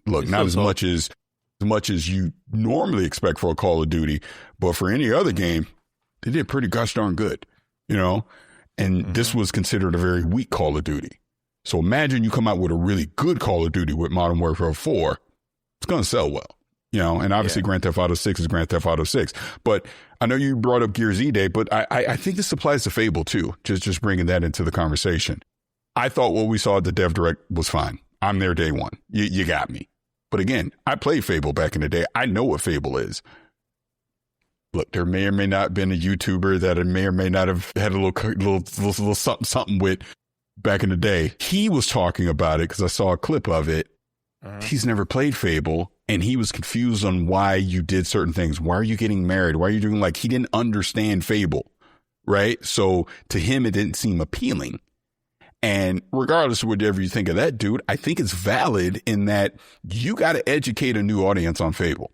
Look, not as much as you normally expect for a Call of Duty, but for any other game, they did pretty gosh darn good, and this was considered a very weak Call of Duty. So imagine you come out with a really good Call of Duty with Modern Warfare 4, it's going to sell well. And obviously Grand Theft Auto 6 is Grand Theft Auto 6. But I know you brought up Gears E-Day, but I think this applies to Fable too, just bringing that into the conversation. I thought what we saw at the Dev Direct was fine. I'm there day one. You got me. But again, I played Fable back in the day. I know what Fable is. Look, there may or may not have been a YouTuber that may or may not have had a little something with back in the day. He was talking about it because I saw a clip of it. He's never played Fable, and he was confused on why you did certain things. Why are you getting married? Why are you doing he didn't understand Fable, right? So to him, it didn't seem appealing. And regardless of whatever you think of that dude, I think it's valid in that you got to educate a new audience on Fable,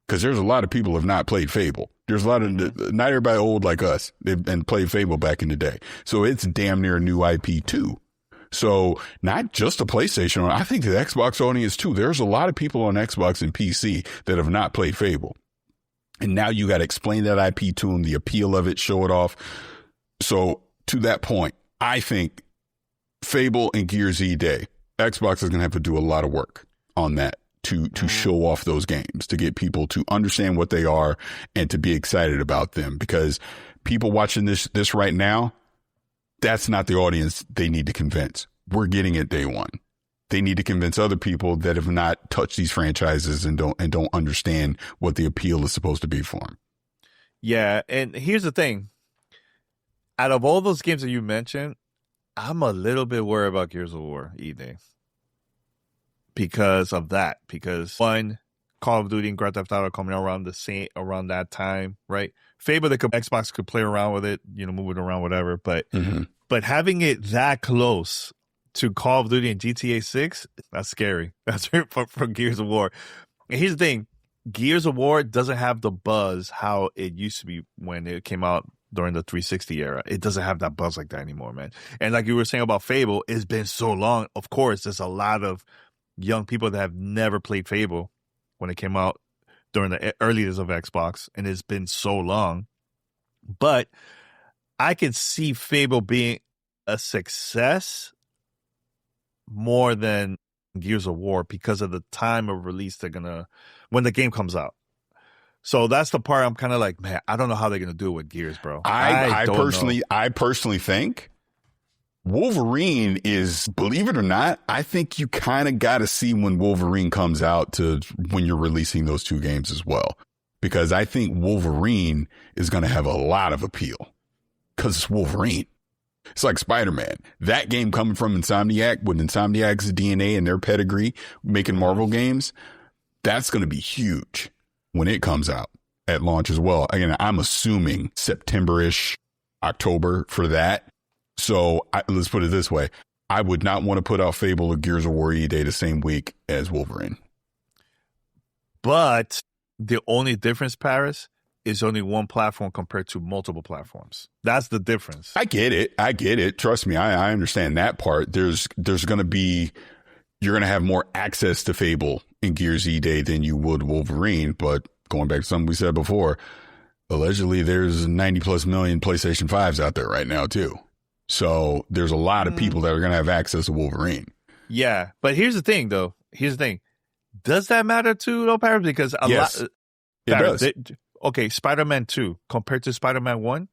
because there's a lot of people who have not played Fable. There's a lot of, not everybody old like us and played Fable back in the day. So it's damn near a new IP too. So not just a PlayStation, I think the Xbox audience too. There's a lot of people on Xbox and PC that have not played Fable. And now you got to explain that IP to them, the appeal of it, show it off. So to that point, I think Fable and Gears E-Day, Xbox is going to have to do a lot of work on that to show off those games, to get people to understand what they are and to be excited about them, because people watching this right now, that's not the audience they need to convince. We're getting it day one. They need to convince other people that have not touched these franchises and don't understand what the appeal is supposed to be for them. Yeah, and here's the thing. Out of all those games that you mentioned, I'm a little bit worried about Gears of War E-Day because of that. Because one, Call of Duty and Grand Theft Auto coming around around that time, right? Fable, Xbox could play around with it, move it around, whatever. But but having it that close to Call of Duty and GTA 6, that's scary. That's for Gears of War. And here's the thing: Gears of War doesn't have the buzz how it used to be when it came out during the 360 era. It doesn't have that buzz like that anymore, man. And like you were saying about Fable, it's been so long. Of course, there's a lot of young people that have never played Fable when it came out during the early days of Xbox, and it's been so long. But I can see Fable being a success more than Gears of War because of the time of release when the game comes out. So that's the part I'm kind of like, man, I don't know how they're gonna do it with Gears, bro. I personally think Wolverine is, believe it or not, I think you kind of got to see when Wolverine comes out to when you're releasing those two games as well, because I think Wolverine is going to have a lot of appeal because it's Wolverine. It's like Spider-Man. That game coming from Insomniac, with Insomniac's DNA and their pedigree making Marvel games, that's going to be huge when it comes out at launch as well. Again, I'm assuming September-ish, October for that. So let's put it this way. I would not want to put out Fable or Gears of War E-Day the same week as Wolverine. But the only difference, Paris, is only one platform compared to multiple platforms. That's the difference. I get it. Trust me. I understand that part. There's going to be, you're going to have more access to Fable in Gears E-Day than you would Wolverine. But going back to something we said before, Allegedly, there's 90 plus million PlayStation 5s out there right now, too. So there's a lot of people that are going to have access to Wolverine. Yeah. But here's the thing, though. Does that matter too, though, Paris? Because a Yes, lot. it Paris, does. Okay, Spider-Man 2 compared to Spider-Man 1,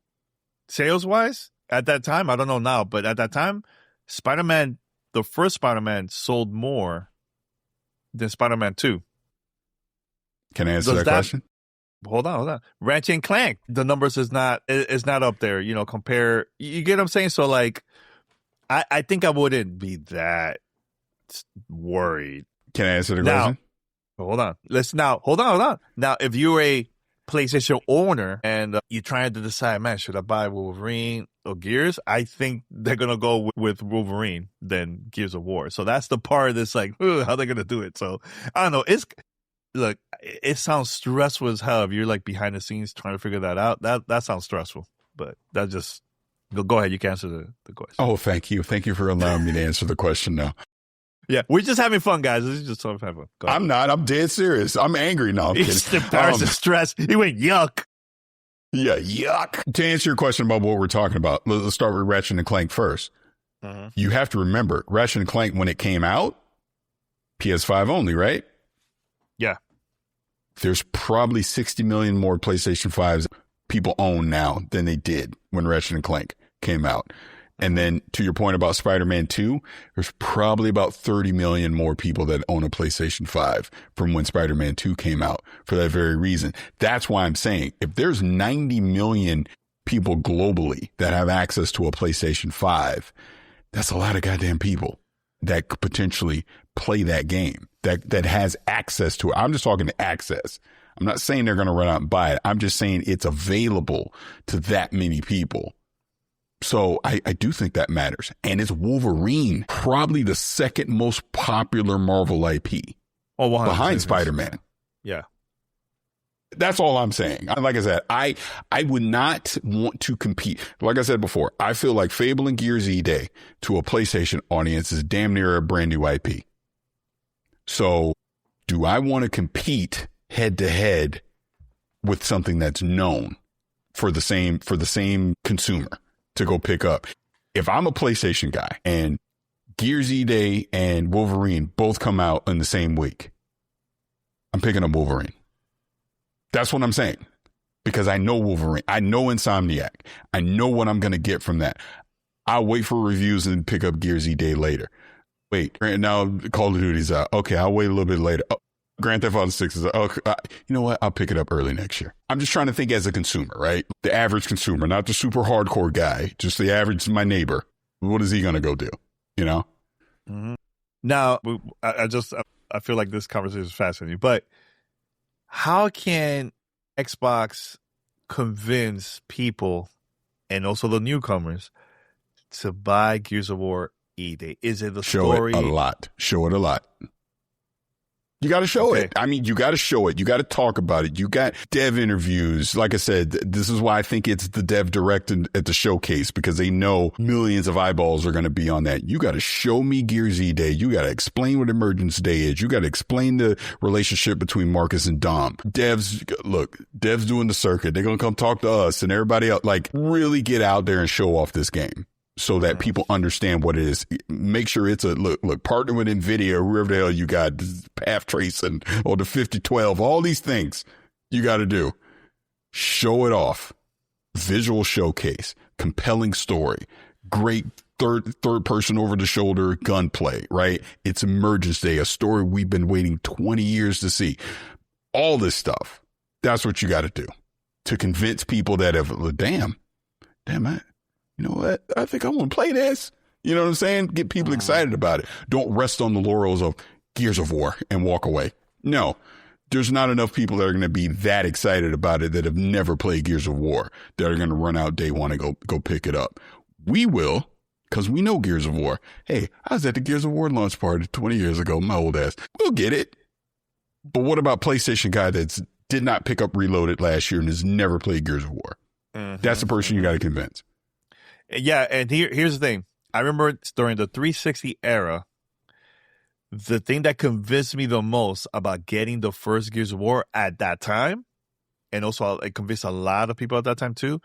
sales-wise, at that time, I don't know now, but at that time, Spider-Man, the first Spider-Man sold more than Spider-Man 2. Can I answer that question? Hold on. Ratchet and Clank, the numbers is not up there, compare. You get what I'm saying? So, like, I think I wouldn't be that worried. Can I answer the question? Hold on. Hold on. Now, if you're a PlayStation owner and you're trying to decide, man, should I buy Wolverine or Gears? I think they're going to go with Wolverine than Gears of War. So that's the part that's like, how are they going to do it? So I don't know. Look, it sounds stressful as hell if you're like behind the scenes trying to figure that out. That sounds stressful, but that just go ahead. You can answer the question. Oh, thank you. Thank you for allowing me to answer the question now. Yeah, we're just having fun, guys. This is just having fun. I'm not. I'm dead serious. I'm angry now. I'm He's kidding. embarrassed and stressed. He went, yuck. Yeah, yuck. To answer your question about what we're talking about, let's start with Ratchet and Clank first. You have to remember, Ratchet and Clank, when it came out, PS5 only, right? Yeah. There's probably 60 million more PlayStation 5s people own now than they did when Ratchet and Clank came out. And then to your point about Spider-Man 2, there's probably about 30 million more people that own a PlayStation 5 from when Spider-Man 2 came out for that very reason. That's why I'm saying if there's 90 million people globally that have access to a PlayStation 5, that's a lot of goddamn people that could potentially play that game, that has access to it. I'm just talking to access. I'm not saying they're going to run out and buy it. I'm just saying it's available to that many people. So I do think that matters. And it's Wolverine, probably the second most popular Marvel IP behind Spider-Man. Yeah. That's all I'm saying. Like I said, I would not want to compete. Like I said before, I feel like Fable and Gears E-Day to a PlayStation audience is damn near a brand new IP. So do I want to compete head to head with something that's known for the same consumer to go pick up? If I'm a PlayStation guy and Gears E-Day and Wolverine both come out in the same week, I'm picking up Wolverine. That's what I'm saying. Because I know Wolverine. I know Insomniac. I know what I'm going to get from that. I'll wait for reviews and pick up Gears E-Day later. Wait, now Call of Duty's out. Okay, I'll wait a little bit later. Oh, Grand Theft Auto 6 is out. Okay, you know what? I'll pick it up early next year. I'm just trying to think as a consumer, right? The average consumer, not the super hardcore guy, just the average, my neighbor. What is he going to go do? You know? Mm-hmm. Now, I feel like this conversation is fascinating, but how can Xbox convince people and also the newcomers to buy Gears of War E-Day? Is it the story? Show it a lot. You got to show it. I mean, you got to show it. You got to talk about it. You got dev interviews. Like I said, this is why I think it's the dev direct at the showcase, because they know millions of eyeballs are going to be on that. You got to show me Gears E-Day. You got to explain what Emergence Day is. You got to explain the relationship between Marcus and Dom. Devs doing the circuit. They're going to come talk to us and everybody else. Like, really get out there and show off this game, so that people understand what it is. Make sure it's look, partner with NVIDIA or whoever the hell you got, path tracing or the 5012, all these things you got to do. Show it off. Visual showcase, compelling story, great third person over the shoulder gunplay, right? It's Emergence Day, a story we've been waiting 20 years to see. All this stuff. That's what you got to do to convince people that damn, you know what? I think I want to play this. You know what I'm saying? Get people excited about it. Don't rest on the laurels of Gears of War and walk away. No, there's not enough people that are going to be that excited about it that have never played Gears of War that are going to run out day one and go pick it up. We will, because we know Gears of War. Hey, I was at the Gears of War launch party 20 years ago, my old ass. We'll get it. But what about PlayStation guy that did not pick up Reloaded last year and has never played Gears of War? Mm-hmm. That's the person you got to convince. Yeah, and here's the thing. I remember during the 360 era, the thing that convinced me the most about getting the first Gears of War at that time and also it convinced a lot of people at that time too,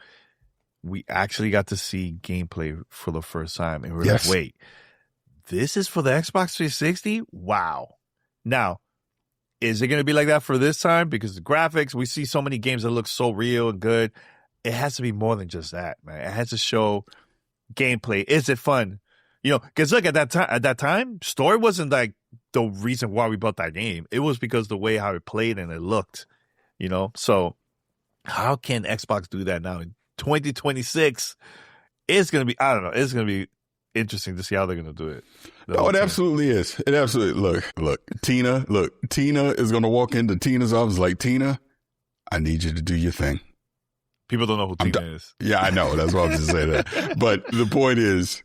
we actually got to see gameplay for the first time. And we were like, wait, this is for the Xbox 360? Wow. Now, is it going to be like that for this time? Because the graphics, we see so many games that look so real and good. It has to be more than just that, man. It has to show gameplay. Is it fun? You know, because look, at that time, story wasn't like the reason why we bought that game. It was because the way how it played and it looked, you know? So how can Xbox do that now in 2026? It's going to be, I don't know, it's going to be interesting to see how they're going to do it. No, it absolutely is. It absolutely, look, Tina is going to walk into Tina's office like, Tina, I need you to do your thing. People don't know who Tina is. Yeah, I know. That's why I was just saying that. But the point is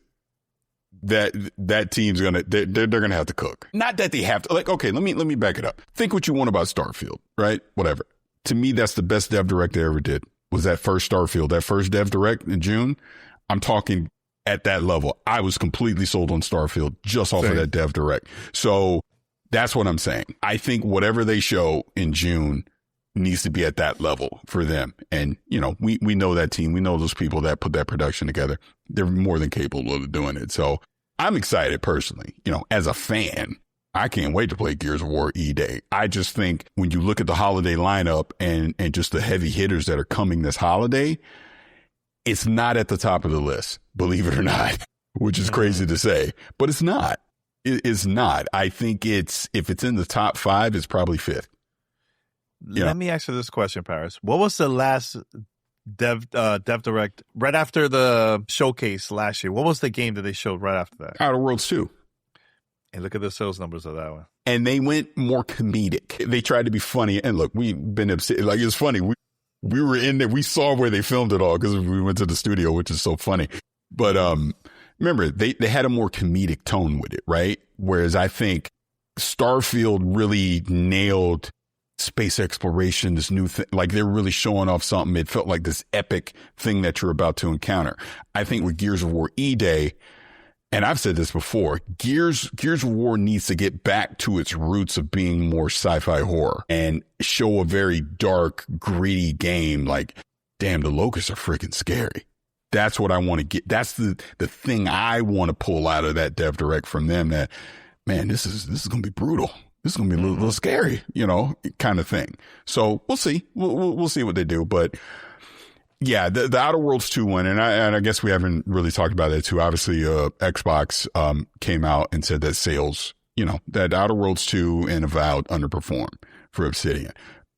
that team's going to, they're going to have to cook. Not that they have to, like, okay, let me back it up. Think what you want about Starfield, right? Whatever. To me, that's the best dev direct they ever did, was that first Starfield, that first dev direct in June. I'm talking at that level. I was completely sold on Starfield just off of that dev direct. So that's what I'm saying. I think whatever they show in June needs to be at that level for them. And, you know, we know that team. We know those people that put that production together. They're more than capable of doing it. So I'm excited personally. You know, as a fan, I can't wait to play Gears of War E-Day. I just think when you look at the holiday lineup and just the heavy hitters that are coming this holiday, it's not at the top of the list, believe it or not, which is crazy to say, but it's not. It's not. I think if it's in the top 5, it's probably 5th. Let me ask you this question, Paris. What was the last dev direct right after the showcase last year? What was the game that they showed right after that? Outer Worlds 2. And look at the sales numbers of that one. And they went more comedic. They tried to be funny. And look, we've been upset. Like, it's funny. We were in there. We saw where they filmed it all because we went to the studio, which is so funny. But remember, they had a more comedic tone with it, right? Whereas I think Starfield really nailed space exploration, this new thing. Like, they're really showing off something. It felt like this epic thing that you're about to encounter. I think with Gears of War E-Day, and I've said this before, Gears of War needs to get back to its roots of being more sci-fi horror and show a very dark, gritty game. Like, damn, the locusts are freaking scary. That's what I want to get. That's the thing I want to pull out of that dev direct from them. That, man, this is going to be brutal. This is going to be a little scary, you know, kind of thing. So we'll see. We'll see what they do. But yeah, the Outer Worlds 2 one, and I guess we haven't really talked about that too. Obviously, Xbox came out and said that sales, you know, that Outer Worlds 2 and Avowed underperformed for Obsidian.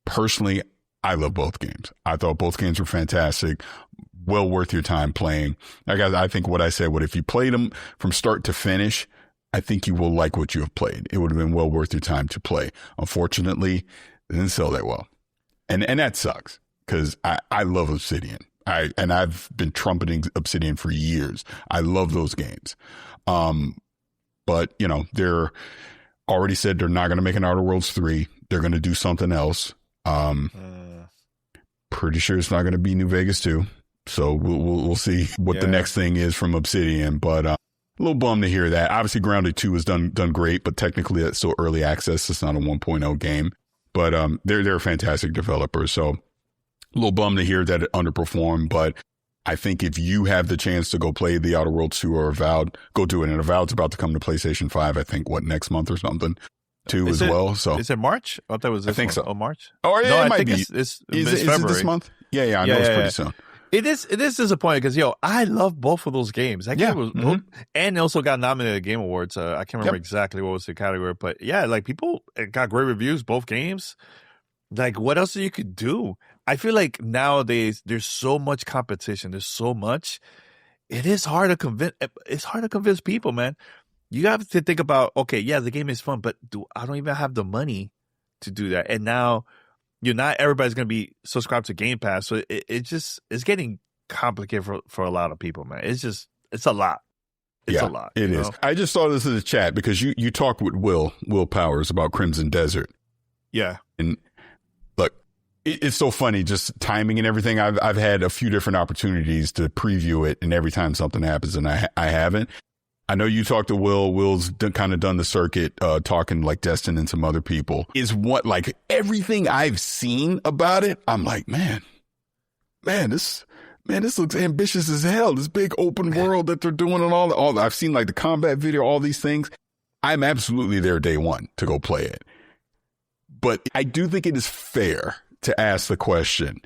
Personally, I love both games. I thought both games were fantastic, well worth your time playing. I think what I said, if you played them from start to finish, I think you will like what you have played. It would have been well worth your time to play. Unfortunately, it didn't sell that well, and that sucks. Because I love Obsidian. I've been trumpeting Obsidian for years. I love those games. But, you know, they're already said they're not going to make an Outer Worlds 3. They're going to do something else. Pretty sure it's not going to be New Vegas 2. So we'll see what the next thing is from Obsidian. But a little bummed to hear that. Obviously, Grounded 2 has done great, but technically that's still early access. It's not a 1.0 game. But they're a fantastic developer. So a little bummed to hear that it underperformed, but I think if you have the chance to go play the Outer Worlds 2 or Avowed, go do it. And Avowed's about to come to PlayStation 5, I think, next month or something, too, as well. So is it March? I thought it was this I think month. so. Oh, March? Oh, yeah, no, it might be. Is it this month? Yeah, I know it's pretty soon. It is disappointing because, I love both of those games. That game was, and also got nominated at Game Awards. I can't remember exactly what was the category, but yeah, like people got great reviews, both games. Like, what else you could do? I feel like nowadays there's so much competition. There's so much. It is hard to convince. It's hard to convince people, man. You have to think about, okay, yeah, the game is fun, but I don't even have the money to do that. And now, not everybody's going to be subscribed to Game Pass. So it's getting complicated for a lot of people, man. It's a lot. It's a lot. It is. I just saw this in the chat because you talked with Will Powers about Crimson Desert. Yeah. And look, it's so funny, just timing and everything. I've had a few different opportunities to preview it, and every time something happens and I haven't, I know you talked to Will. Will's kind of done the circuit, talking like Destin and some other people. Is what, like, everything I've seen about it, I'm like, man, this looks ambitious as hell. This big open world that they're doing and all. I've seen like the combat video, all these things. I'm absolutely there day one to go play it. But I do think it is fair to ask the question,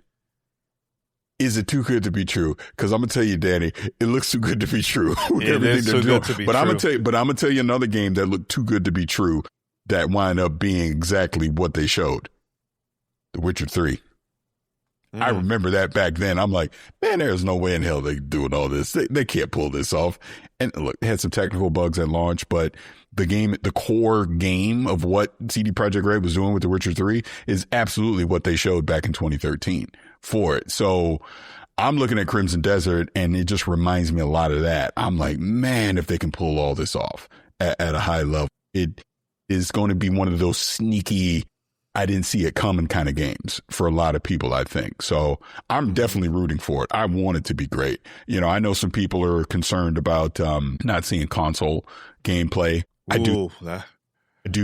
is it too good to be true? Because I'm gonna tell you, Danny, it looks too good to be true. It is too good to be true. I'm gonna tell you another game that looked too good to be true that wound up being exactly what they showed. The Witcher 3. I remember that back then. I'm like, man, there's no way in hell they're doing all this. They can't pull this off. And look, it had some technical bugs at launch, but the core game of what CD Projekt Red was doing with The Witcher 3 is absolutely what they showed back in 2013 for it. So I'm looking at Crimson Desert and it just reminds me a lot of that. I'm like, man, if they can pull all this off at a high level, it is going to be one of those sneaky, I didn't see it coming kind of games for a lot of people, I think. So I'm definitely rooting for it. I want it to be great. You know, I know some people are concerned about not seeing console gameplay. I do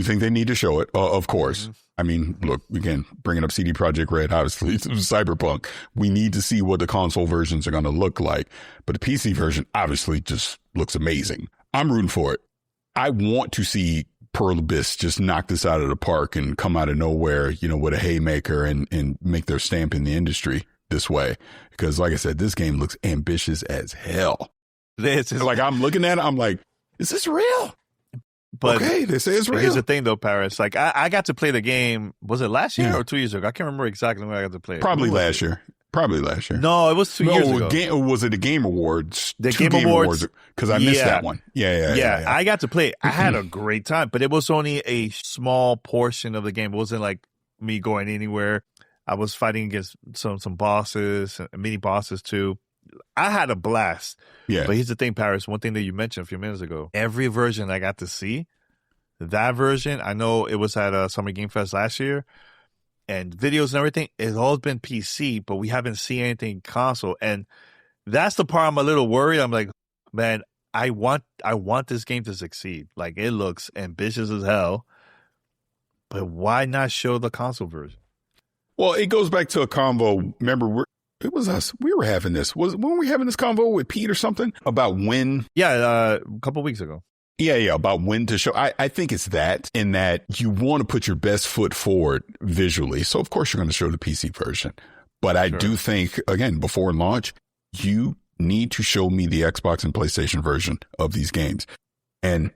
think they need to show it, of course. I mean, look, again, bringing up CD Projekt Red, obviously, it's Cyberpunk. We need to see what the console versions are going to look like. But the PC version obviously just looks amazing. I'm rooting for it. I want to see Pearl Abyss just knock this out of the park and come out of nowhere, you know, with a haymaker and make their stamp in the industry this way. Because like I said, this game looks ambitious as hell. Like I'm looking at it, I'm like, is this real? But okay, they say it's real. Here's the thing though, Paris. Like I got to play the game, was it last year or 2 years ago? I can't remember exactly when I got to play it. Probably last year. No, it was 2 years ago. Was it the Game Awards? The Game Awards. Because I missed that one. Yeah. I got to play it. I had a great time, but it was only a small portion of the game. It wasn't like me going anywhere. I was fighting against some bosses, mini bosses too. I had a blast. Yeah. But here's the thing, Paris. One thing that you mentioned a few minutes ago. Every version I got to see, that version, I know it was at Summer Game Fest last year. And videos and everything, it's always been PC, but we haven't seen anything console. And that's the part I'm a little worried. I'm like, man, I want this game to succeed. Like, it looks ambitious as hell, but why not show the console version? Well, it goes back to a convo. Remember, it was us. We were having this. Weren't we having this convo with Pete or something about when? Yeah, a couple weeks ago. Yeah, about when to show. I think it's that, in that you want to put your best foot forward visually. So, of course, you're going to show the PC version. But I do think, again, before launch, you need to show me the Xbox and PlayStation version of these games. And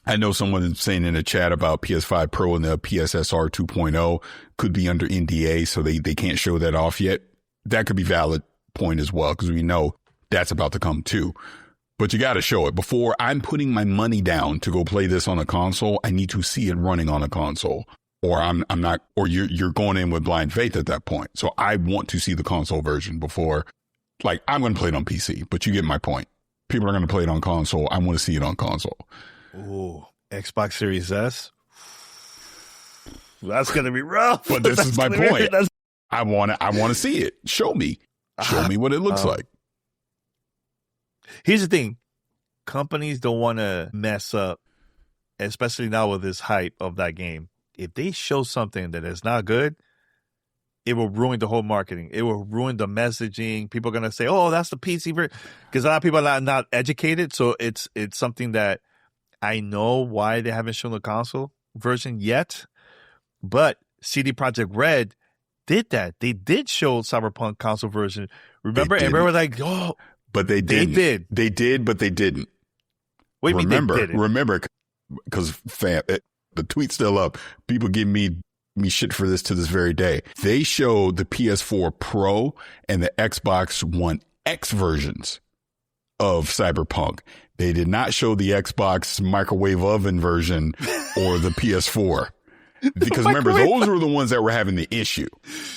I know someone is saying in the chat about PS5 Pro and the PSSR 2.0 could be under NDA, so they can't show that off yet. That could be valid point as well, because we know that's about to come too. But you got to show it. Before I'm putting my money down to go play this on a console, I need to see it running on a console, or I'm not, or you're going in with blind faith at that point. So I want to see the console version before, like, I'm going to play it on PC, but you get my point. People are going to play it on console. I want to see it on console. Ooh, Xbox Series S. That's going to be rough. But this is my point. I want to see it. Show me what it looks like. Here's the thing. Companies don't want to mess up, especially now with this hype of that game. If they show something that is not good, it will ruin the whole marketing. It will ruin the messaging. People are going to say, oh, that's the PC version. Because a lot of people are not educated. So it's something that I know why they haven't shown the console version yet. But CD Projekt Red did that. They did show Cyberpunk console version. Remember? And everyone was like, oh. But they didn't. They did, but they didn't. What do you mean they didn't? Remember, because the tweet's still up. People give me shit for this to this very day. They showed the PS4 Pro and the Xbox One X versions of Cyberpunk. They did not show the Xbox microwave oven version or the PS4. Because remember, those were the ones that were having the issue.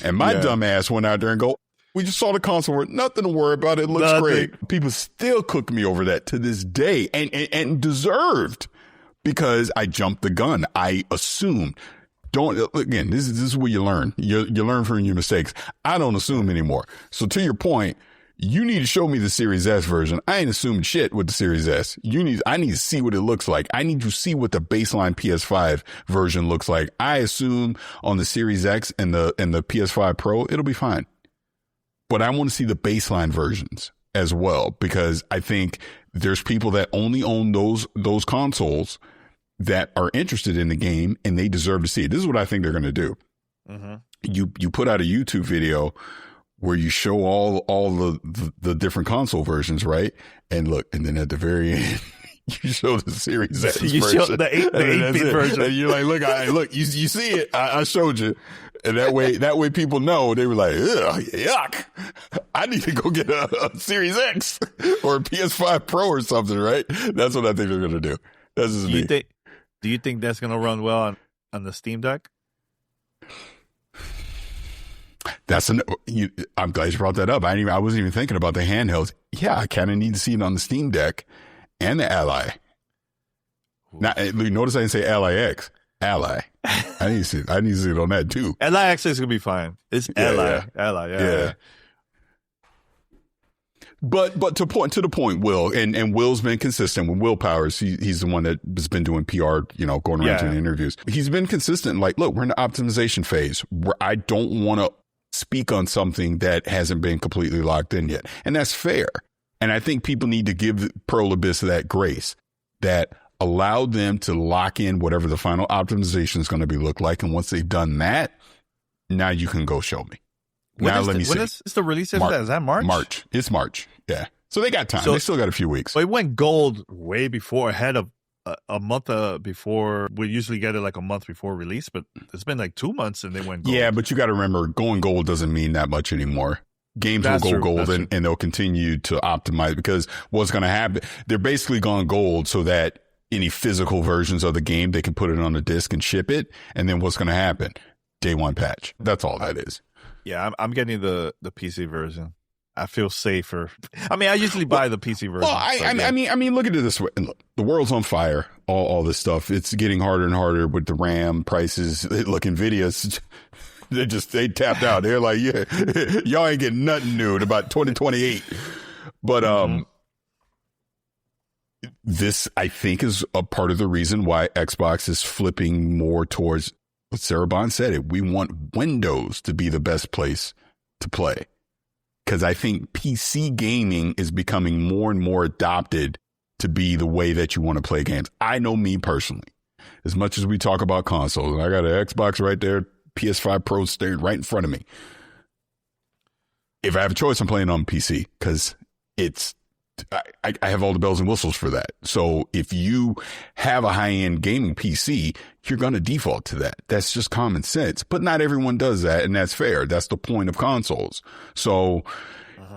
And my dumb ass went out there and go, we just saw the console. Nothing to worry about. It looks great. People still cook me over that to this day, and deserved, because I jumped the gun. I assumed. Again, this is what you learn. You learn from your mistakes. I don't assume anymore. So to your point, You need to show me the Series S version. I ain't assuming shit with the Series S. I need to see what it looks like. I need to see what the baseline PS5 version looks like. I assume on the Series X and the PS5 Pro, it'll be fine. But I want to see the baseline versions as well, because I think there's people that only own those consoles that are interested in the game, and they deserve to see it. This is what I think they're going to do. Mm-hmm. You put out a YouTube video where you show all the different console versions, right? And look, and then at the very end, you show the Series S version. Show the 8-bit version. And you're like, look, you see it. I showed you. And that way people know. They were like, ugh, yuck. I need to go get a Series X or a PS5 Pro or something, right? That's what I think they're going to do. That's just me. Do you think that's going to run well on the Steam Deck? I'm glad you brought that up. I wasn't even thinking about the handhelds. Yeah, I kind of need to see it on the Steam Deck and the Ally. Now, notice I didn't say Ally X. Ally. I need to see it on that too. Ally X is gonna be fine. It's Ally. Yeah. But to the point, Will, and Will's been consistent with Will Powers. He's the one that has been doing PR, going around doing interviews. He's been consistent. Like, look, we're in the optimization phase where I don't want to speak on something that hasn't been completely locked in yet. And that's fair. And I think people need to give Pearl Abyss that grace that allowed them to lock in whatever the final optimization is going to look like. And once they've done that, now you can go show me. Let me see. When is the release of that? Is that March? March. It's March. Yeah. So they got time. They still got a few weeks. So it went gold way before, ahead of a month before. We usually get it like a month before release, but it's been like 2 months and they went gold. Yeah, but you got to remember, going gold doesn't mean that much anymore. Games will go gold and they'll continue to optimize, because what's going to happen, they're basically gone gold so that any physical versions of the game, they can put it on a disc and ship it. And then what's going to happen? Day one patch. That's all that is. Yeah, I'm getting the PC version. I feel safer. I mean, I usually buy the PC version. Well, I mean, look at it this way. Look, the world's on fire. All this stuff. It's getting harder and harder with the RAM prices. Look, Nvidia's they tapped out. They're like, yeah, y'all ain't getting nothing new in about 2028. But this, I think, is a part of the reason why Xbox is flipping more towards what Sarah Bond said. It. We want Windows to be the best place to play. Because I think PC gaming is becoming more and more adopted to be the way that you want to play games. I know me personally, as much as we talk about consoles, and I got an Xbox right there, PS5 Pro staring right in front of me. If I have a choice, I'm playing on PC because I have all the bells and whistles for that. So if you have a high-end gaming PC, you're going to default to that. That's just common sense. But not everyone does that, and that's fair. That's the point of consoles. So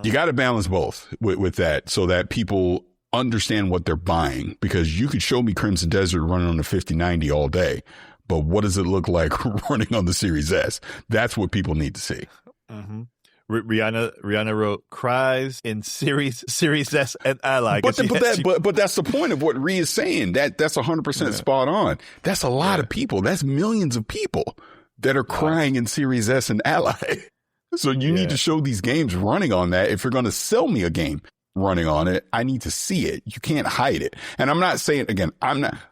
you got to balance both with that so that people understand what they're buying. Because you could show me Crimson Desert running on the 5090 all day, but what does it look like running on the Series S? That's what people need to see. Mm-hmm. Rihanna wrote cries in Series S and Ally. But that's the point of what Rhea is saying. That's 100% spot on. That's a lot of people. That's millions of people that are crying in Series S and Ally. So you need to show these games running on that. If you're going to sell me a game running on it, I need to see it. You can't hide it. And I'm not saying, again,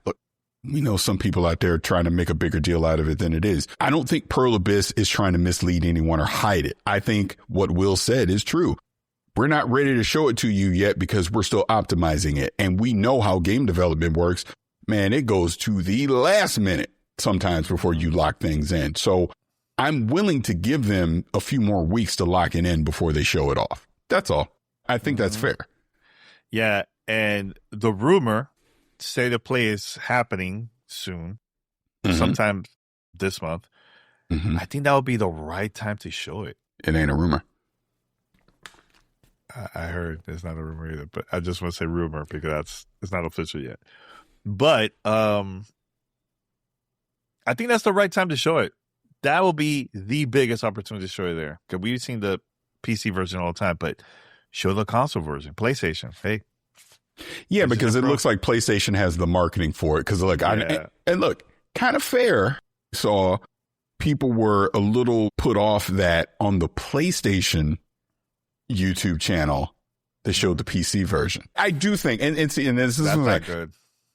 look, we know some people out there trying to make a bigger deal out of it than it is. I don't think Pearl Abyss is trying to mislead anyone or hide it. I think what Will said is true. We're not ready to show it to you yet because we're still optimizing it. And we know how game development works. Man, it goes to the last minute sometimes before you lock things in. So I'm willing to give them a few more weeks to lock it in before they show it off. That's all. I think that's fair. Yeah. And the rumor, State of Play is happening soon, sometime this month. I think that would be the right time to show it. It ain't a rumor. I heard it's not a rumor either, but I just want to say rumor because it's not official yet. But I think that's the right time to show it. That will be the biggest opportunity to show it there. Because we've seen the PC version all the time, but show the console version, PlayStation. Hey. Yeah, because it looks like PlayStation has the marketing for it. Because and look, kind of fair. Saw people were a little put off that on the PlayStation, YouTube channel that showed the PC version. I do think, and this is That's like, not good.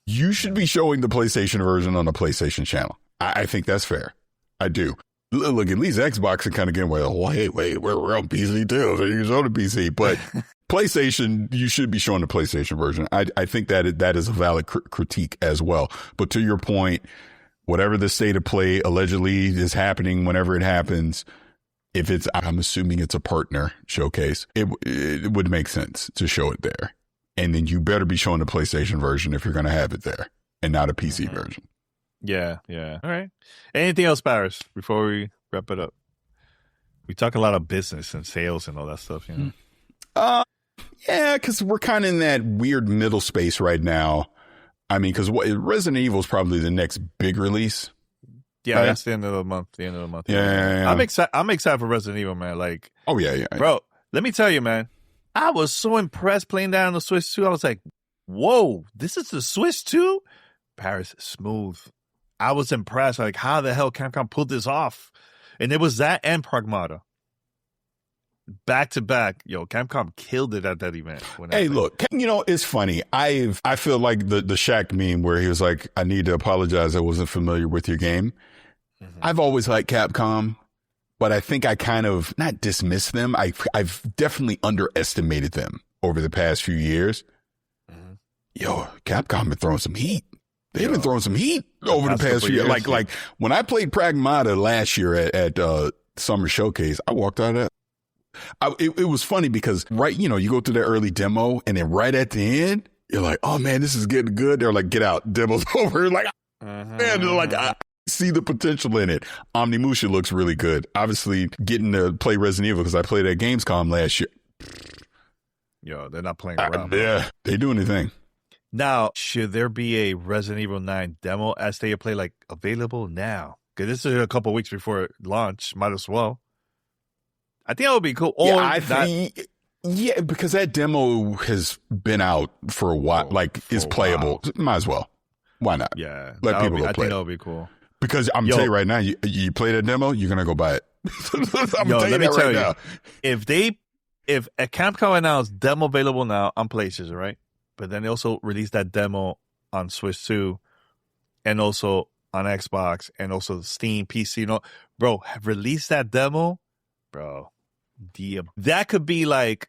you should be showing the PlayStation version on the PlayStation channel. I think that's fair. I do. Look, at least Xbox are kind of getting away. Wait, we're on PC too, so you can show the PC. But PlayStation, you should be showing the PlayStation version. I think that is a valid critique as well. But to your point, whatever the state of play allegedly is happening, whenever it happens, if it's, I'm assuming it's a partner showcase, it would make sense to show it there. And then you better be showing the PlayStation version if you're going to have it there and not a PC version. Yeah. All right. Anything else, Paris, before we wrap it up? We talk a lot of business and sales and all that stuff, you know? Yeah, because we're kind of in that weird middle space right now. I mean, because Resident Evil is probably the next big release. Yeah, right? that's the end of the month. Yeah. I'm excited for Resident Evil, man. Like, oh, yeah. Bro, let me tell you, man. I was so impressed playing that on the Switch 2. I was like, whoa, this is the Switch 2? Paris, smooth. I was impressed. Like, how the hell Capcom pulled this off? And it was that and Pragmata. Back to back. Yo, Capcom killed it at that event. Hey, look, you know, it's funny. I feel like the Shaq meme where he was like, I need to apologize. I wasn't familiar with your game. Mm-hmm. I've always liked Capcom, but I think I kind of not dismissed them. I've definitely underestimated them over the past few years. Mm-hmm. Yo, Capcom been throwing some heat. They've been throwing some heat over the past few years. Like when I played Pragmata last year at Summer Showcase, I walked out of that. It was funny because, right, you know, you go through the early demo and then right at the end, you're like, oh man, this is getting good. They're like, get out, demo's over. Like, man, they're like, I see the potential in it. Omnimusha looks really good. Obviously, getting to play Resident Evil because I played at Gamescom last year. Yo, they're not playing around. Yeah, they do anything. Now, should there be a Resident Evil 9 demo as they play like available now? Because this is a couple weeks before launch. Might as well. I think that would be cool. Or yeah, I think, yeah, because that demo has been out for a while. Is playable. Might as well. Why not? Yeah, let people go play. I think that would be cool. Because I'm telling you right now, you play that demo, you're gonna go buy it. I'm telling you that right now. If a Capcom announced demo available now on PlayStation, right? But then they also released that demo on Switch 2 and also on Xbox and also Steam, PC. You know, bro, release that demo, bro. That could be like,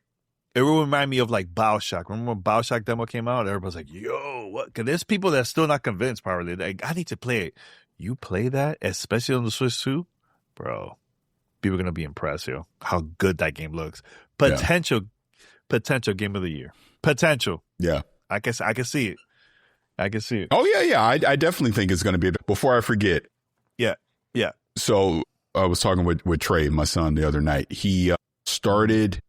it will remind me of like BioShock. Remember when BioShock demo came out? Everybody's like, yo, what? Because there's people that are still not convinced, probably. Like, I need to play it. You play that, especially on the Switch 2, bro. People are going to be impressed, yo. How good that game looks. Potential game of the year. Potential. Yeah. I can see it. Oh, yeah. I definitely think it's going to be. Before I forget. Yeah. So I was talking with Trey, my son, the other night. He started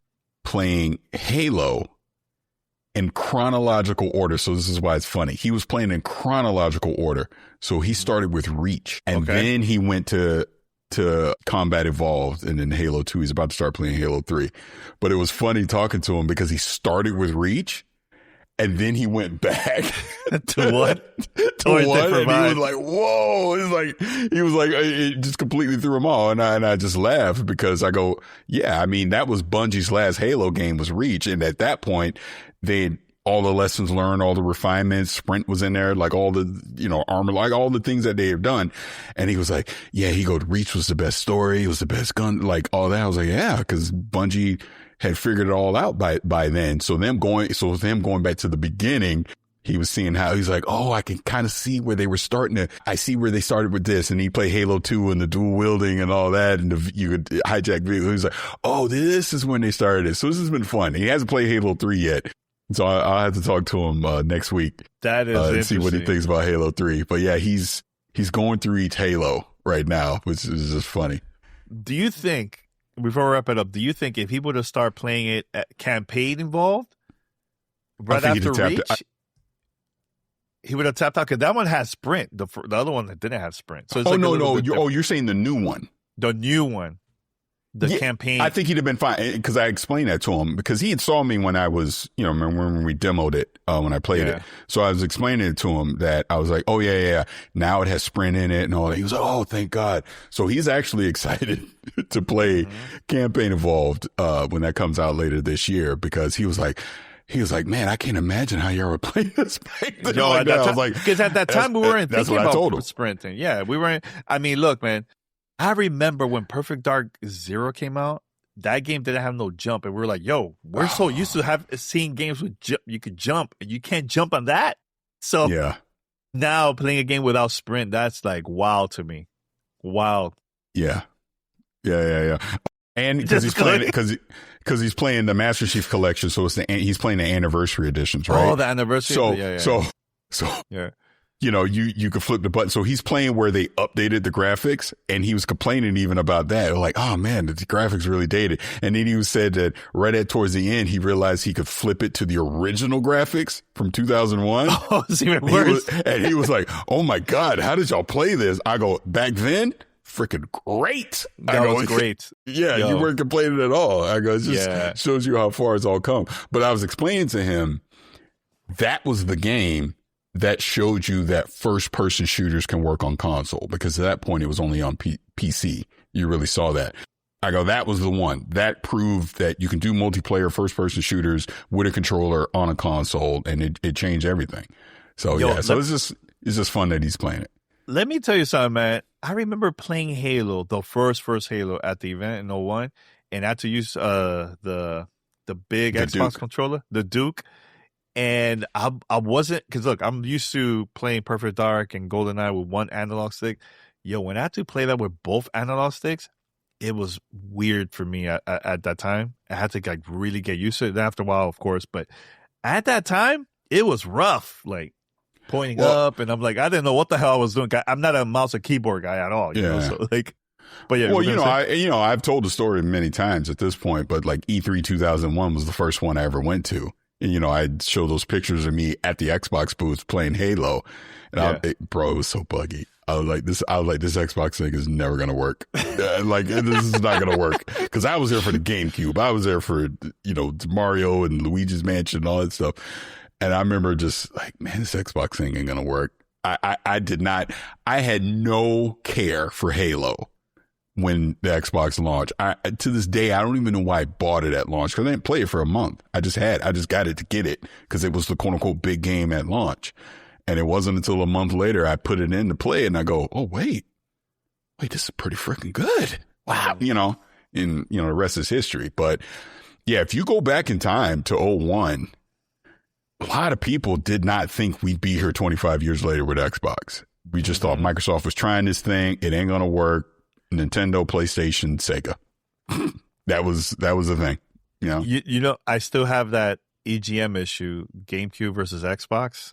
playing Halo in chronological order. So this is why it's funny. He was playing in chronological order. So he started with Reach. And then he went to Combat Evolved, and then Halo 2. He's about to start playing Halo 3. But it was funny talking to him because he started with Reach, and then he went back to what? to what? And he was like, whoa. He was like, it just completely threw him off. And I just laughed because I go, yeah, I mean, that was Bungie's last Halo game was Reach. And at that point, all the lessons learned, all the refinements, Sprint was in there, like all the, armor, like all the things that they have done. And he was like, yeah, Reach was the best story. It was the best gun, like all that. I was like, yeah, because Bungie had figured it all out by then. So them going back to the beginning, he was seeing how he's like, oh, I can kind of see where they were I see where they started with this. And he played Halo 2 and the dual wielding and all that. And you could hijack vehicles. He was like, oh, this is when they started it. So this has been fun. He hasn't played Halo 3 yet. So I'll have to talk to him next week. That is and see what he thinks about Halo 3. But yeah, he's going through each Halo right now, which is just funny. Do you think, before we wrap it up, if he would have started playing it at campaign involved right after Reach, he would have tapped out? Because that one has sprint. The other one that didn't have sprint. So it's no. You're saying the new one. The new one. the campaign. I think he'd have been fine because I explained that to him because he had saw me when I was, remember when we demoed it, when I played it. So I was explaining it to him that I was like, oh yeah. Now it has sprint in it and all that. He was like, oh, thank God. So he's actually excited to play Campaign Evolved, when that comes out later this year because he was like, man, I can't imagine how y'all were playing this back then. Yo, like that I time, was like, because at that time we weren't that's thinking what I told about him. sprinting. Yeah, we weren't. I mean, look, man, I remember when Perfect Dark Zero came out. That game didn't have no jump, and we were like, "Yo, we're so used to seeing games with you could jump, and you can't jump on that." So now playing a game without sprint, that's like wild to me. Wild. Yeah. And because he's playing because he's playing the Master Chief Collection, so he's playing the anniversary editions, right? Oh, the anniversary. So you could flip the button. So he's playing where they updated the graphics, and he was complaining even about that. Like, oh man, the graphics really dated. And then he said that right towards the end, he realized he could flip it to the original graphics from 2001. Oh, it's even worse. And he was like, oh my God, how did y'all play this? I go, back then? Freaking great. That was great. Yeah, you weren't complaining at all. I go, it just shows you how far it's all come. But I was explaining to him that was the game that showed you that first person shooters can work on console, because at that point it was only on PC. You really saw that. I go, that was the one that proved that you can do multiplayer first person shooters with a controller on a console, and it changed everything. So it's just fun that he's playing it. Let me tell you something, man. I remember playing Halo, the first Halo at the event in 01, and I had to use the big Xbox Duke controller, the Duke. And I wasn't, because look, I'm used to playing Perfect Dark and GoldenEye with one analog stick. Yo, when I had to play that with both analog sticks, it was weird for me at that time. I had to like really get used to it. After a while, of course, but at that time, it was rough. Like pointing up, and I'm like, I didn't know what the hell I was doing. I'm not a mouse or keyboard guy at all. You know? So like, but yeah. Well, I've told the story many times at this point, but like E3 2001 was the first one I ever went to. And, I'd show those pictures of me at the Xbox booth playing Halo, and it was so buggy. I was like, this Xbox thing is never going to work. Like, this is not going to work. Cause I was there for the GameCube. I was there for, Mario and Luigi's Mansion and all that stuff. And I remember just like, man, this Xbox thing ain't going to work. I had no care for Halo when the Xbox launched. To this day, I don't even know why I bought it at launch, because I didn't play it for a month. I just got it to get it because it was the quote unquote big game at launch. And it wasn't until a month later I put it in to play it, and I go, oh, wait, this is pretty freaking good. Wow. And the rest is history. But yeah, if you go back in time to 01, a lot of people did not think we'd be here 25 years later with Xbox. We just thought Microsoft was trying this thing. It ain't going to work. Nintendo, PlayStation, Sega. That was the thing. I still have that EGM issue, GameCube versus Xbox.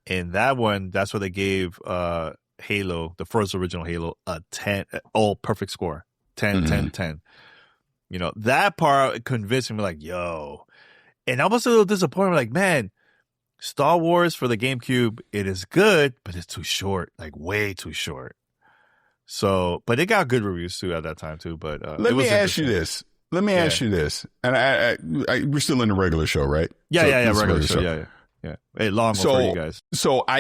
And that one, that's what they gave Halo, the first original Halo, a 10, perfect score. 10, 10, 10. That part convinced me, like, yo. And I was a little disappointed. Like, man, Star Wars for the GameCube, it is good, but it's too short, like way too short. So, but it got good reviews too at that time too. But let me ask you this. And we're still in the regular show, right? Yeah, regular show. Yeah. Hey, long for you guys. So I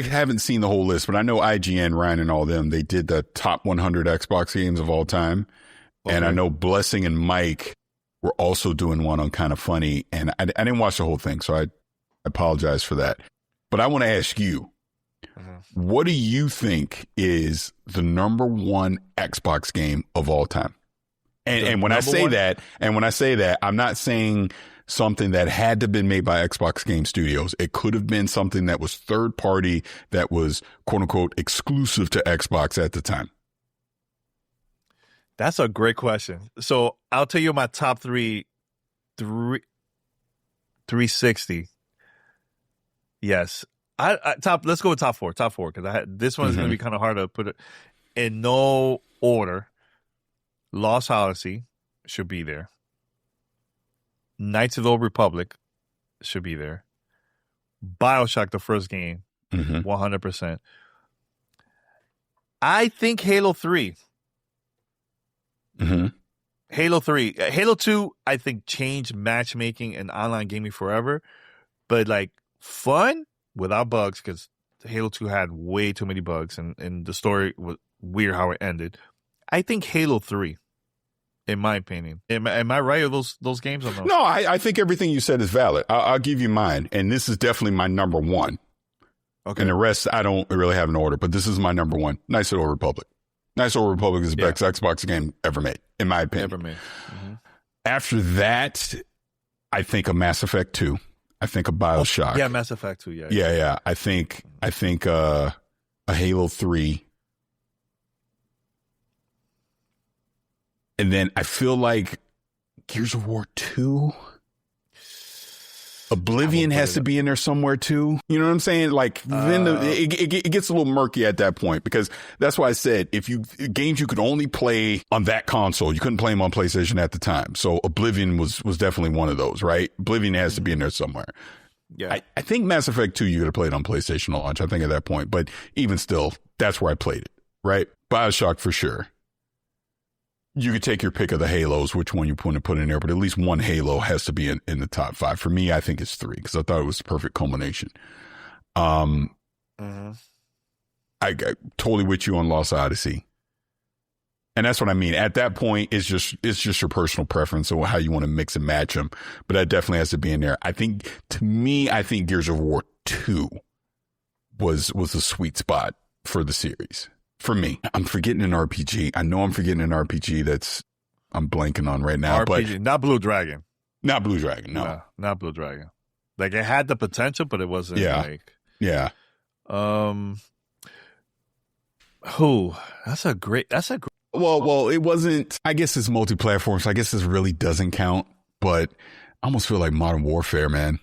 haven't seen the whole list, but I know IGN, Ryan, and all them. They did the top 100 Xbox games of all time, and I know Blessing and Mike were also doing one on Kind of Funny, and I didn't watch the whole thing, so I apologize for that. But I want to ask you. What do you think is the number one Xbox game of all time? And when I say that, I'm not saying something that had to have been made by Xbox Game Studios. It could have been something that was third party, that was quote unquote exclusive to Xbox at the time. That's a great question. So I'll tell you my top 360. Yes. Let's go with top four. Because this one is going to be kind of hard to put it in no order. Lost Odyssey should be there. Knights of the Old Republic should be there. BioShock, the first game, 100%. I think Halo 3. Mm-hmm. Halo 3. Halo 2, I think, changed matchmaking and online gaming forever. But, like, fun without bugs, because Halo 2 had way too many bugs, and the story was weird how it ended. I think Halo 3, in my opinion. Am I right with those games or no? No, I think everything you said is valid. I'll give you mine. And this is definitely my number one. Okay. And the rest, I don't really have an order, but this is my number one. Knights of the Old Republic. Knights of the Old Republic is the best Xbox game ever made, in my opinion. Ever made. Mm-hmm. After that, I think of Mass Effect 2. I think of BioShock. Yeah, Mass Effect 2, Yeah. I think a Halo 3. And then I feel like Gears of War 2. Oblivion has to be in there somewhere too. You know what I'm saying? Like then it gets a little murky at that point, because that's why I said games you could only play on that console, you couldn't play them on PlayStation at the time. So Oblivion was definitely one of those, right? Oblivion has to be in there somewhere. Yeah. I think Mass Effect 2 you could have played on PlayStation launch, I think at that point, but even still, that's where I played it, right? BioShock for sure. You could take your pick of the Halos, which one you want to put in there, but at least one Halo has to be in the top 5. For me, I think it's 3, because I thought it was the perfect culmination. I totally with you on Lost Odyssey. And that's what I mean. At that point, it's just your personal preference or how you want to mix and match them. But that definitely has to be in there. I think Gears of War 2 was the sweet spot for the series. For me, I'm forgetting an RPG. I know I'm forgetting an RPG I'm blanking on right now. RPG, but not Blue Dragon. Not Blue Dragon, no. Not Blue Dragon. Like, it had the potential, but it wasn't like... Yeah. That's a great... Well, it wasn't... I guess it's multi-platform, so I guess this really doesn't count. But I almost feel like Modern Warfare, man.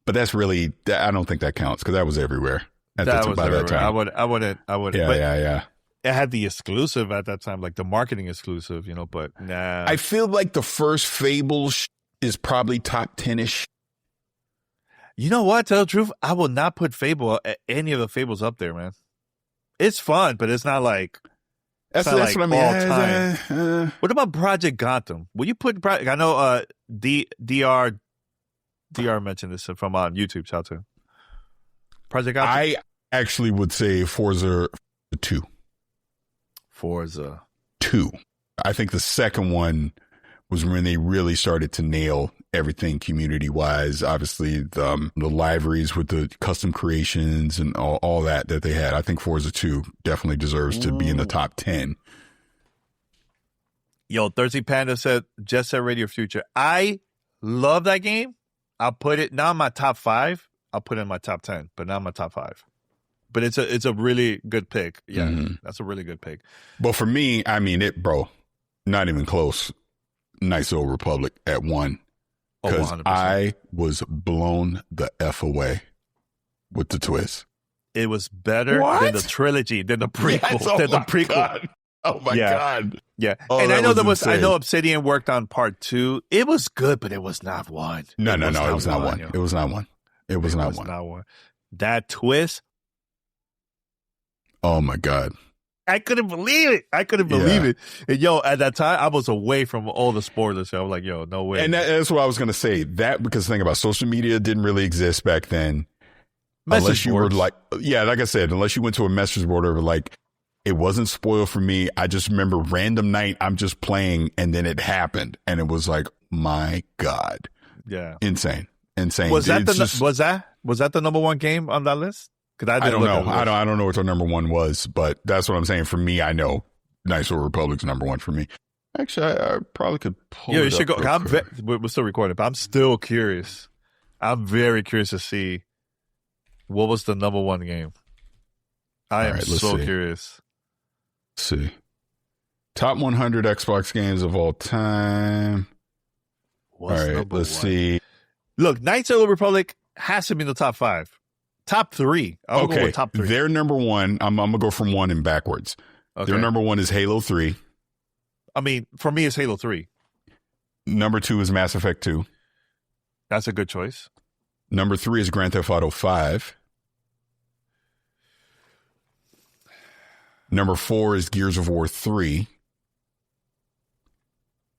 But that's really... I don't think that counts, because that was everywhere. By that time. I wouldn't. Yeah. It had the exclusive at that time, like the marketing exclusive, but nah. I feel like the first Fable is probably top 10-ish. You know what? Tell the truth, I will not put Fable, any of the Fables up there, man. It's fun, but it's not like... That's like what I mean. All time. What about Project Gotham? Will you put... I know DR mentioned this from YouTube. Shout out to him. Project Gotham? I actually would say Forza 2. Forza 2. I think the second one was when they really started to nail everything community-wise. Obviously, the libraries with the custom creations and all that they had. I think Forza 2 definitely deserves to be in the top 10. Yo, Thirsty Panda said, Jet Set Radio Future. I love that game. I'll put it not in my top 5. I'll put it in my top 10, but not in my top 5. But it's a really good pick. Yeah, That's a really good pick. But for me, I mean, not even close. Nice Old Republic at 1. Because I was blown the F away with the twist. It was better than the trilogy, than the prequel. Yes, God. Oh my God. Yeah. Oh, and I know insane. I know Obsidian worked on part 2. It was good, but it was not 1. No, it was not 1. It was not 1. It was not one. That twist. Oh my God. I couldn't believe it. And yo, at that time, I was away from all the spoilers. So I was like, yo, no way. And that's what I was going to say. That, because the thing about social media didn't really exist back then. Unless you were like, like I said, unless you went to a message board or like, it wasn't spoiled for me. I just remember random night, I'm just playing and then it happened. And it was like, my God. Yeah. Insane. Was that the number 1 game on that list? Because I don't know. I don't know what the number 1 was, but that's what I'm saying. For me, I know Knights of the Republic's number 1 for me. Actually, I probably could pull it up. You should go. We're still recording, but I'm still curious. I'm very curious to see what was the number 1 game. I am so curious. Let's see. Top 100 Xbox games of all time. Let's see. Look, Knights of the Republic has to be in the top 5. Top 3. I'll go with top 3. Their number 1, I'm going to go from 1 and backwards. Okay. Their number 1 is Halo 3. I mean, for me, it's Halo 3. Number 2 is Mass Effect 2. That's a good choice. Number 3 is Grand Theft Auto 5. Number 4 is Gears of War 3.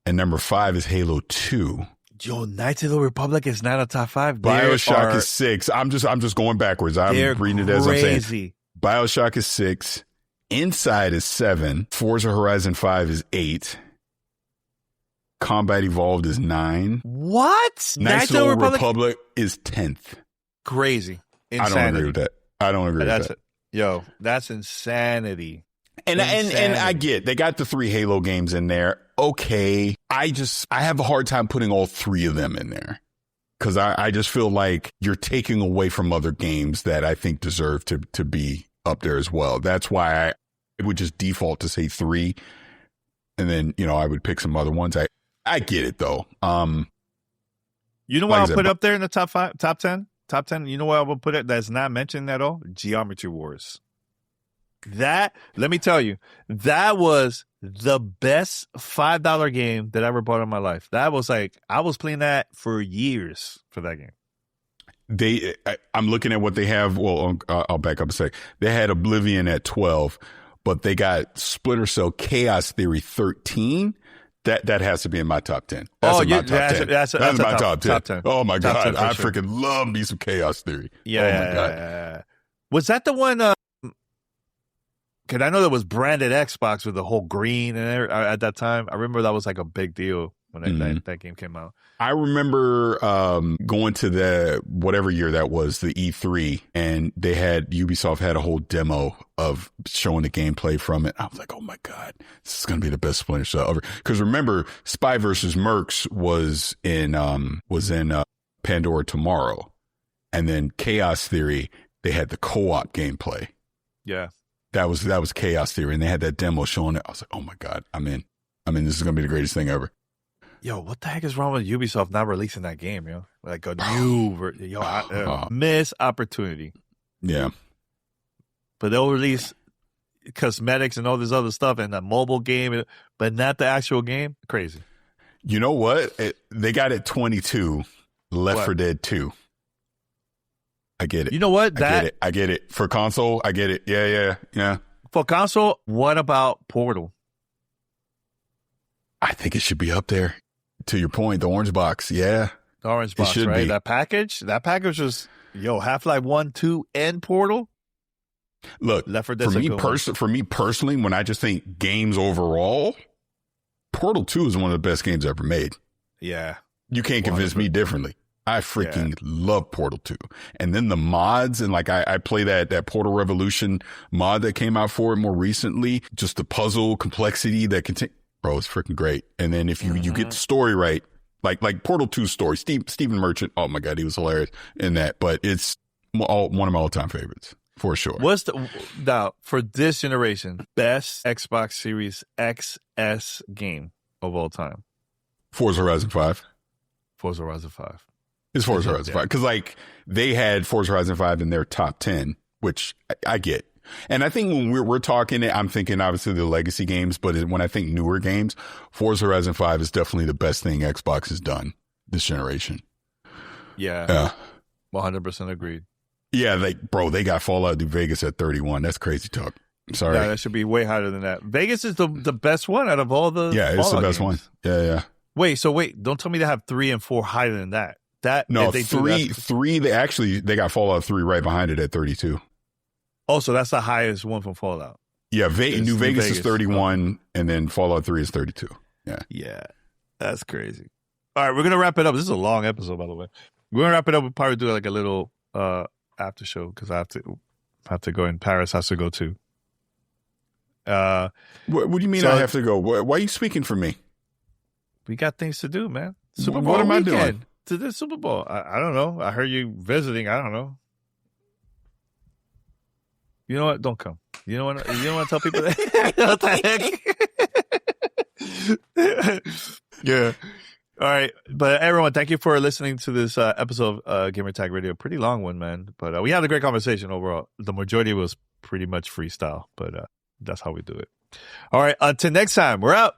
And number 5 is Halo 2. Yo, Knights of the Republic is not a top 5. BioShock is 6. I'm just going backwards. I'm reading it as I'm saying. BioShock is 6. Inside is 7. Forza Horizon 5 is 8. Combat Evolved is 9. What? Knights of the Republic is 10th. Crazy. Insanity. I don't agree with that. I don't agree with that. Yo, that's insanity. And I get they got the 3 Halo games in there. Okay. I have a hard time putting all 3 of them in there. Because I just feel like you're taking away from other games that I think deserve to be up there as well. That's why I would just default to say 3. And then, I would pick some other ones. I get it though. You know what I'll put up there in the top 5, top 10? Top 10, you know what I will put it that's not mentioned at all? Geometry Wars. That, let me tell you, that was the best $5 game that I ever bought in my life. That was I was playing that for years for that game. I'm looking at what they have. Well, I'll back up a sec. They had Oblivion at 12, but they got Splinter Cell Chaos Theory 13. That has to be in my top 10. That's in my top 10. That's my top 10. Oh my God. I freaking love me some Chaos Theory. Yeah. Oh my God. Was that the one? Because I know there was branded Xbox with the whole green and everything at that time. I remember that was like a big deal when that game came out. I remember going to the whatever year that was, the E3, and Ubisoft had a whole demo of showing the gameplay from it. I was like, oh my God, this is going to be the best Splinter Cell ever. Because remember, Spy vs. Mercs was in Pandora Tomorrow, and then Chaos Theory, they had the co-op gameplay. Yeah. That was Chaos Theory, and they had that demo showing it. I was like, oh my God, I'm in. This is going to be the greatest thing ever. Yo, what the heck is wrong with Ubisoft not releasing that game, yo? Like a new missed opportunity. Yeah. But they'll release cosmetics and all this other stuff in a mobile game, but not the actual game. Crazy. You know what? They got it 22, Left 4 Dead 2. I get it. You know what? I get it. For console, I get it. Yeah. For console, what about Portal? I think it should be up there. To your point, the orange box. Yeah. The orange box, right? Be. That package was, Half-Life 1, 2, and Portal. Look, for me personally, when I just think games overall, Portal 2 is one of the best games ever made. Yeah. You can't convince me differently. I freaking love Portal 2. And then the mods, and I play that Portal Revolution mod that came out for it more recently. Just the puzzle complexity that bro, it's freaking great. And then if you get the story right, like Portal 2's story, Stephen Merchant, oh my God, he was hilarious in that. But it's one of my all-time favorites, for sure. What's now, for this generation, best Xbox Series XS game of all time? Forza Horizon 5. Forza Horizon 5. It's Forza Horizon 5. Because, they had Forza Horizon 5 in their top 10, which I get. And I think when we're talking, I'm thinking obviously the legacy games, but when I think newer games, Forza Horizon 5 is definitely the best thing Xbox has done this generation. Yeah. 100% agreed. Yeah, bro, they got Fallout New Vegas at 31. That's crazy talk. I'm sorry. Yeah, that should be way higher than that. Vegas is the best one out of all the Fallout it's the best games. One. Yeah. Wait, don't tell me they have 3 and 4 higher than that. No, three. They got Fallout 3 right behind it at 32. Oh, so that's the highest one from Fallout. Yeah, New Vegas is 31, and then Fallout 3 is 32. Yeah, that's crazy. All right, we're gonna wrap it up. This is a long episode, by the way. We're gonna wrap it up. We'll probably do a little after show because I have to go, and Paris has to go too. What do you mean I have to go? Why are you speaking for me? We got things to do, man. Super Bowl what am weekend. I doing? To the Super Bowl. I don't know. I heard you visiting. I don't know. You know what? Don't come. You don't want to tell people that? What the heck? Yeah. All right. But everyone, thank you for listening to this episode of Gamertag Radio. Pretty long one, man. But we had a great conversation overall. The majority was pretty much freestyle, but that's how we do it. All right. Until next time, we're out.